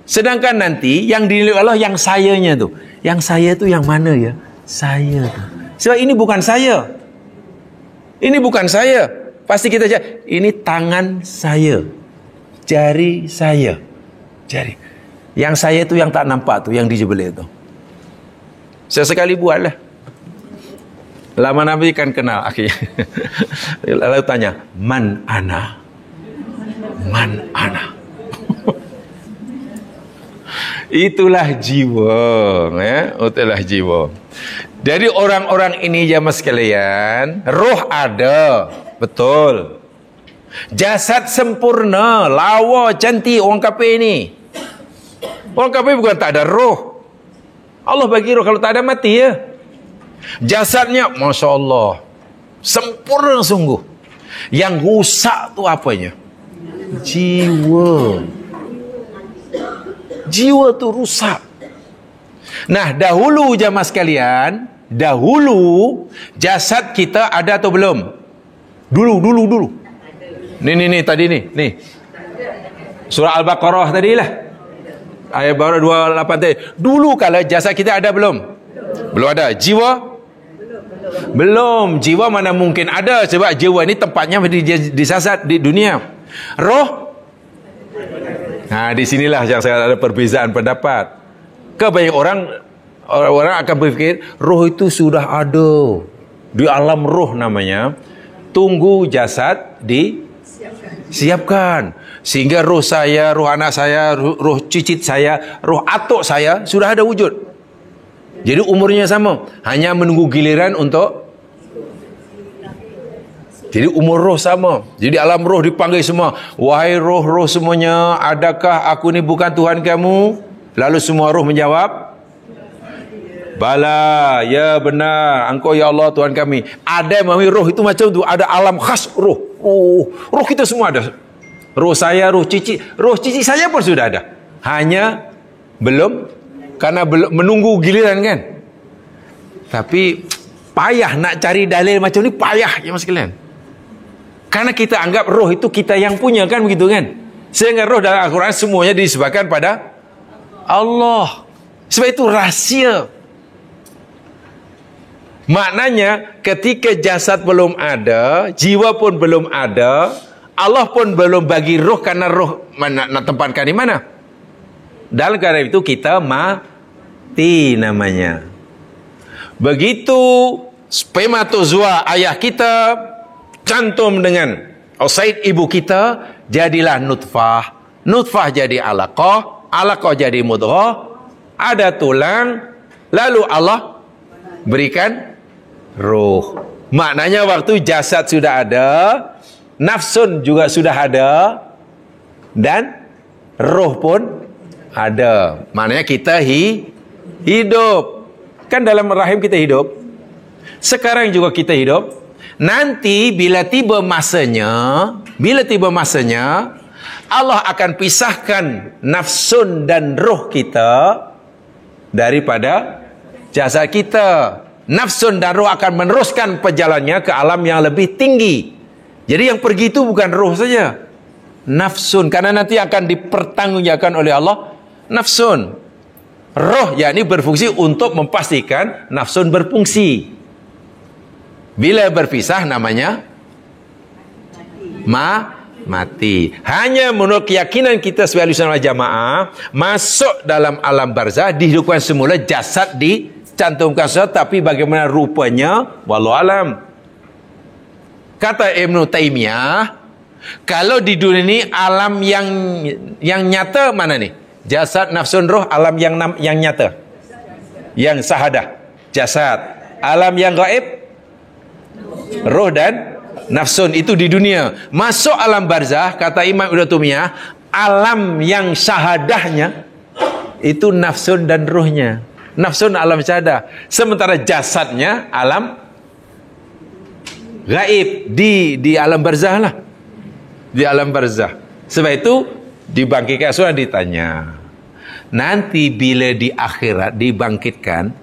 Sedangkan nanti yang dinilai Allah yang sayanya tu. Yang saya tu yang mana ya? Saya tu. Sebab ini bukan saya. Ini bukan saya. Pasti kita cakap, ini tangan saya. Jari saya. Jari. Yang saya tu yang tak nampak tu, yang dijebelik tu. Sesekali buatlah. Lama Nabi kan kenal akhirnya. Lalu tanya, man ana? Man ana? Itulah jiwa, ya. Itulah jiwa. Dari orang-orang ini jamaah sekalian, roh ada, betul. Jasad sempurna, lawa, cantik orang kafir ni. Orang kafir bukan tak ada roh. Allah bagi roh, kalau tak ada mati ya. Jasadnya, Masya Allah, sempurna sungguh. Yang rusak tu apanya? Jiwa. Jiwa tu rusak. Nah, dahulu jamaah sekalian, dahulu jasad kita ada atau belum? Dulu. Nih tadi nih. Surah Al-Baqarah tadi lah. Ayat baru 28 tadi. Dulu kalau jasad kita ada belum? Belum ada. Jiwa? Belum. Jiwa mana mungkin ada, sebab jiwa ini tempatnya di jasad di dunia. Roh? Nah, di sinilah yang saya ada perbezaan pendapat. Kebanyakan orang akan berfikir roh itu sudah ada di alam roh namanya. Tunggu jasad disiapkan. Sehingga roh saya, roh anak saya, roh cicit saya, roh atuk saya sudah ada wujud. Jadi umurnya sama, hanya menunggu giliran untuk. Jadi umur roh sama. Jadi alam roh dipanggil semua. Wahai roh-roh semuanya, adakah aku ni bukan Tuhan kamu? Lalu semua roh menjawab, bala, ya benar, engkau ya Allah Tuhan kami. Ada yang memang roh itu macam tu. Ada alam khas roh. Roh kita semua ada. Roh saya, roh cici saya pun sudah ada. Hanya belum, karena belum menunggu giliran kan. Tapi payah nak cari dalil macam ni, payah ya mas sekalian. Karena kita anggap roh itu kita yang punya kan, begitu kan. Sehingga roh dalam Al-Quran semuanya disebabkan pada Allah. Sebab itu rahsia. Maknanya ketika jasad belum ada, jiwa pun belum ada, Allah pun belum bagi roh, karena roh nak tempatkan di mana? Dalam keadaan itu kita mati namanya. Begitu spermatozoa ayah kita cantum dengan oosit ibu kita, jadilah nutfah. Nutfah jadi alaqah, alaqah jadi mudghah, ada tulang, lalu Allah berikan roh. Maknanya waktu jasad sudah ada, nafsun juga sudah ada, dan roh pun ada. Maknanya kita hidup. Kan dalam rahim kita hidup. Sekarang juga kita hidup. Nanti bila tiba masanya, Allah akan pisahkan nafsun dan roh kita daripada jasad kita. Nafsun dan roh akan meneruskan perjalanannya ke alam yang lebih tinggi. Jadi yang pergi itu bukan roh saja, nafsun, karena nanti akan dipertanggungjawabkan oleh Allah. Nafsun, roh yakni berfungsi untuk memastikan nafsun berfungsi. Bila berpisah namanya mati. Hanya menurut keyakinan kita sebagai Ahlussunnah wal Jamaah, masuk dalam alam barzah, dihidupkan semula, jasad dicantumkan sesuatu, tapi bagaimana rupanya wallahu alam. Kata Ibnu Taimiyah, kalau di dunia ini alam yang nyata mana nih? Jasad, nafsun, roh. Alam yang nyata, yang sahadah, jasad. Alam yang gaib, roh dan nafsun, itu di dunia. Masuk alam barzah, kata Imam Ibnu Taimiyah, alam yang syahadahnya itu nafsun dan ruhnya. Nafsun alam syahadah, sementara jasadnya alam gaib, di alam barzah lah, di alam barzah. Sebab itu dibangkitkan, sudah ditanya, nanti bila di akhirat dibangkitkan,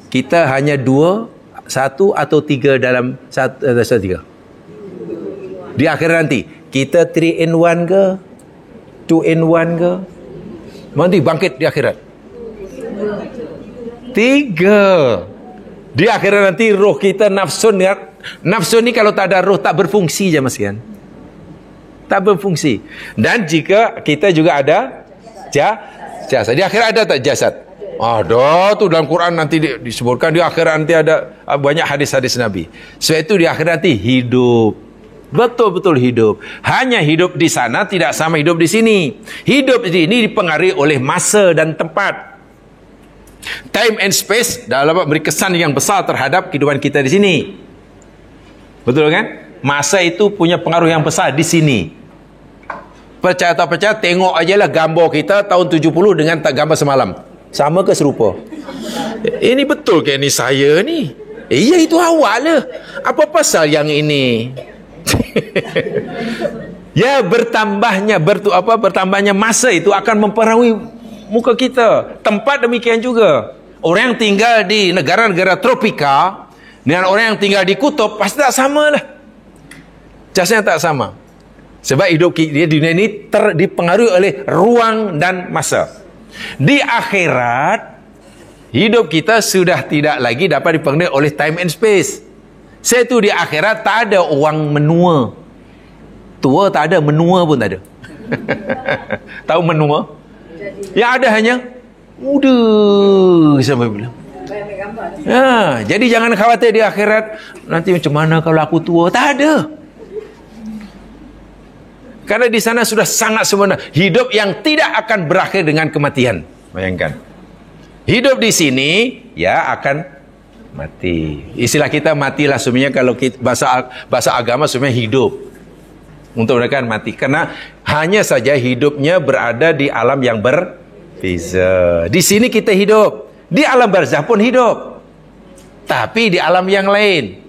kita hanya 2, 1 atau 3 dalam 1, 3 di akhirat nanti. Kita 3 in 1 ke, 2 in 1 ke? Nanti bangkit di akhirat 3. Di akhirat nanti roh kita, nafsun ni kalau tak ada roh tak berfungsi je mas kan, tak berfungsi. Dan jika kita juga ada jasad, di akhirat ada tak jasad? Ada tu dalam Quran, nanti disebutkan di akhirat nanti ada banyak hadis-hadis Nabi. Sebab itu di akhirat nanti hidup, betul-betul hidup. Hanya hidup di sana tidak sama hidup di sini. Hidup di sini dipengaruhi oleh masa dan tempat. Time and space dalam memberi kesan yang besar terhadap kehidupan kita di sini. Betul kan? Masa itu punya pengaruh yang besar di sini. Percaya tak percaya, tengok aja lah gambar kita tahun 70 dengan gambar semalam. Sama ke serupa? Ini betul ke ni saya ni? Ya itu awal lah. Apa pasal yang ini? Ya, bertambahnya masa itu akan mempengaruhi muka kita. Tempat demikian juga. Orang yang tinggal di negara-negara tropika dengan orang yang tinggal di kutub pasti tak sama lah. Jasnya tak sama. Sebab hidup dia di dunia ini dipengaruhi oleh ruang dan masa. Di akhirat, hidup kita sudah tidak lagi dapat dipengaruhi oleh time and space. Saya tu di akhirat tak ada orang menua. Tua tak ada, menua pun tak ada. Tahu menua? Yang ada hanya muda sampai bilang. Jadi jangan khawatir di akhirat nanti macam mana kalau aku tua. Tak ada. Karena di sana sudah sangat sempurna. Hidup yang tidak akan berakhir dengan kematian. Bayangkan. Hidup di sini ya akan mati. Istilah kita matilah sebenarnya, kalau kita, bahasa agama sebenarnya hidup. Untuk mereka mati. Karena hanya saja hidupnya berada di alam yang berbeza. Di sini kita hidup. Di alam barzah pun hidup. Tapi di alam yang lain.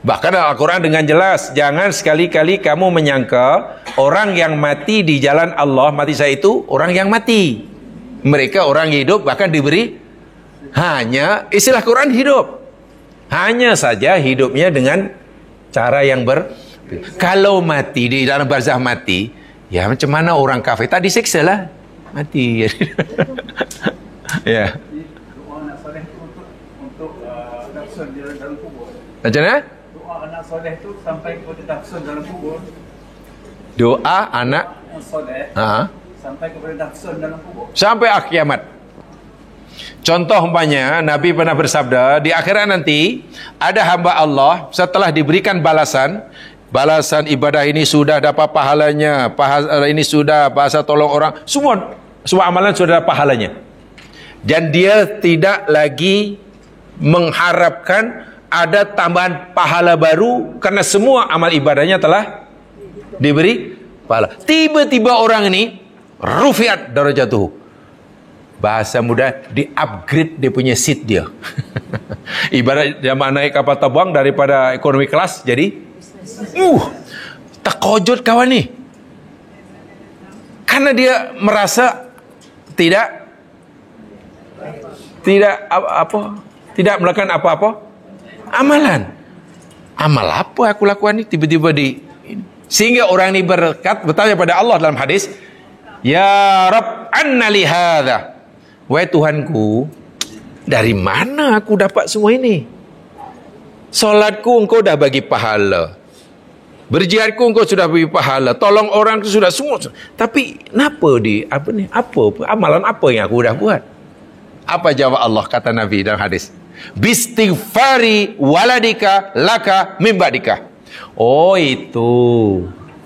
Bahkan Al-Quran dengan jelas, jangan sekali-kali kamu menyangka orang yang mati di jalan Allah, mati saya itu orang yang mati. Mereka orang hidup, bahkan diberi hanya, istilah Quran hidup. Hanya saja hidupnya dengan cara yang kalau mati di dalam barzah mati, ya macam mana orang kafir tak disiksa lah, mati. Ya. Doa anak soleh tu untuk nafsun di dalam kubur. Macam mana? Doa anak soleh tu sampai kepada nafsun dalam kubur. Doa anak soleh sampai kepada nafsun dalam kubur. Sampai akhir kiamat. Contoh umpamanya Nabi pernah bersabda, di akhirat nanti ada hamba Allah setelah diberikan balasan ibadah ini sudah dapat pahalanya, pahala ini sudah, bahasa tolong orang, semua amalan sudah dapat pahalanya. Dan dia tidak lagi mengharapkan ada tambahan pahala baru karena semua amal ibadahnya telah diberi pahala. Tiba-tiba orang ini rufiat darajatuhu. Bahasa mudah, di-upgrade dia punya seat dia. Ibarat zaman naik kapal terbang daripada ekonomi kelas jadi terkejut kawan ni. Karena dia merasa tidak Tidak melakukan apa-apa amalan. Amal apa aku lakukan ini tiba-tiba sehingga orang ini bertanya pada Allah dalam hadis, ya Rabb, anna li hadza. Wahai Tuhanku, dari mana aku dapat semua ini? Solatku engkau dah bagi pahala. Berjihadku engkau sudah bagi pahala. Tolong orang itu sudah semua. Tapi apa amalan apa yang aku dah buat? Apa jawab Allah, kata Nabi dalam hadis? Bistighfari waladika laka mimbadika. Oh, itu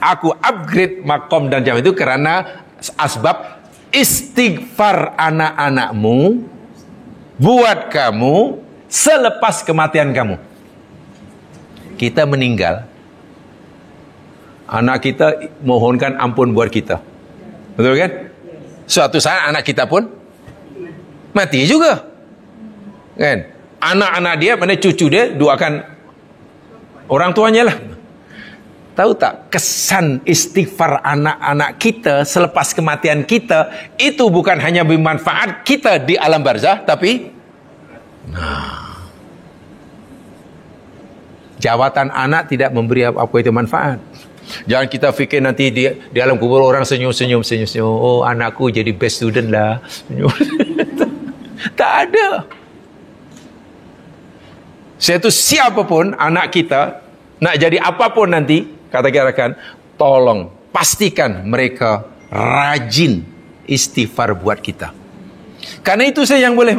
aku upgrade makom dan jam itu karena asbab istighfar anak-anakmu buat kamu selepas kematian kamu. Kita meninggal, anak kita mohonkan ampun buat kita, betul kan? Suatu saat anak kita pun mati juga, kan? Anak-anak dia, mana cucu dia doakan orang tuanya lah. Tahu tak kesan istighfar anak-anak kita selepas kematian kita itu bukan hanya bermanfaat kita di alam barzah, tapi jawatan anak tidak memberi apa itu manfaat. Jangan kita fikir nanti di alam kubur orang senyum. Oh, anakku jadi best student lah. Tak ada. Satu siapapun anak kita nak jadi apapun nanti, katakan, tolong pastikan mereka rajin istighfar buat kita. Karena itu saya yang boleh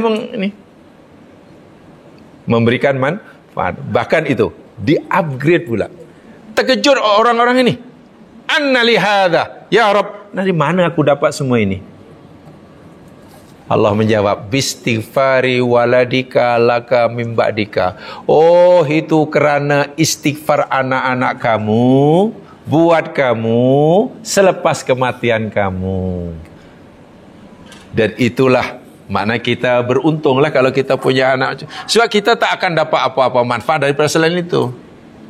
memberikan manfaat. Bahkan itu di-upgrade pula. Terkejut orang-orang ini. Anna li hadza, ya Rabb, dari mana aku dapat semua ini? Allah menjawab, bistighfari waladika laka mimba'dika. Oh, itu kerana istighfar anak-anak kamu buat kamu selepas kematian kamu. Dan itulah makna kita beruntunglah kalau kita punya anak. Sebab kita tak akan dapat apa-apa manfaat daripada selain itu.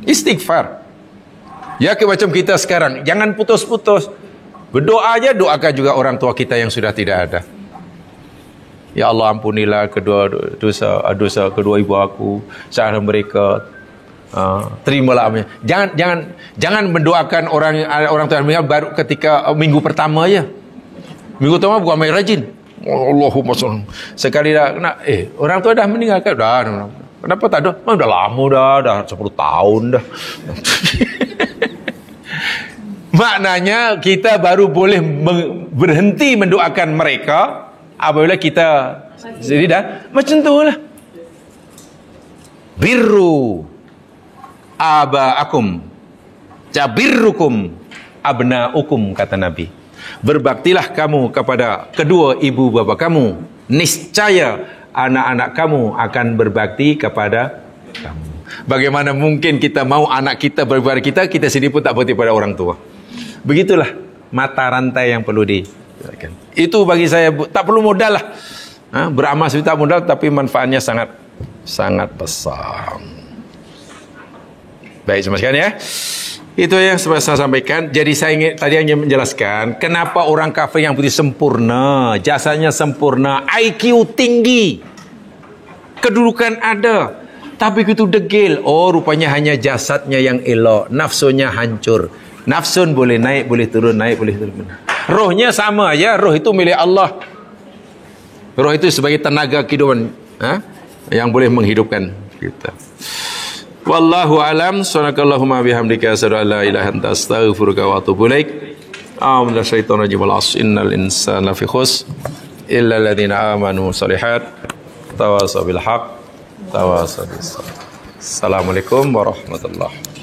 Istighfar. Ya, macam kita sekarang, jangan putus-putus. Berdoa aja, doakan juga orang tua kita yang sudah tidak ada. Ya Allah, ampunilah dosa kedua ibu aku, salah mereka, terimalah amalnya. Jangan mendoakan orang tua meninggal baru ketika minggu pertama ya. Minggu pertama bukan main rajin. Allahumma salli. Sekali dah orang tua dah meninggal kan, dah. Kenapa tak ada? Dah lama dah 10 tahun dah. Maknanya kita baru boleh berhenti mendoakan mereka apabila kita jadi dah macam tu lah. Birru abaakum jabirrukum abnaukum, kata Nabi. Berbaktilah kamu kepada kedua ibu bapa kamu, niscaya anak-anak kamu akan berbakti kepada kamu. Bagaimana mungkin kita mau anak kita berbakti kepada kita sendiri pun tak berbakti pada orang tua. Begitulah mata rantai yang perlu itu bagi saya tak perlu modal lah. Beramal tak modal, tapi manfaatnya sangat besar. Baik semua sekalian ya. Itu yang saya sampaikan. Jadi saya tadi ingin menjelaskan kenapa orang kafir yang putih sempurna, jasanya sempurna, IQ tinggi, kedudukan ada, tapi itu degil. Oh, rupanya hanya jasadnya yang elok, nafsunya hancur. Nafsun boleh naik, boleh turun, naik, boleh turun. Rohnya sama ya, roh itu milik Allah. Roh itu sebagai tenaga kehidupan yang boleh menghidupkan kita. Wallahu alam. Subhanakallahumma bihamdika asyhadu an la ilaha illa anta astaghfiruka wa atubu ilaik. A'udzu minasyaitonir rajim. Innal insana lafi khusr illa alladziina aamanu shalihat tawasaw bil haqq tawasaw bis sabr. Assalamualaikum warahmatullahi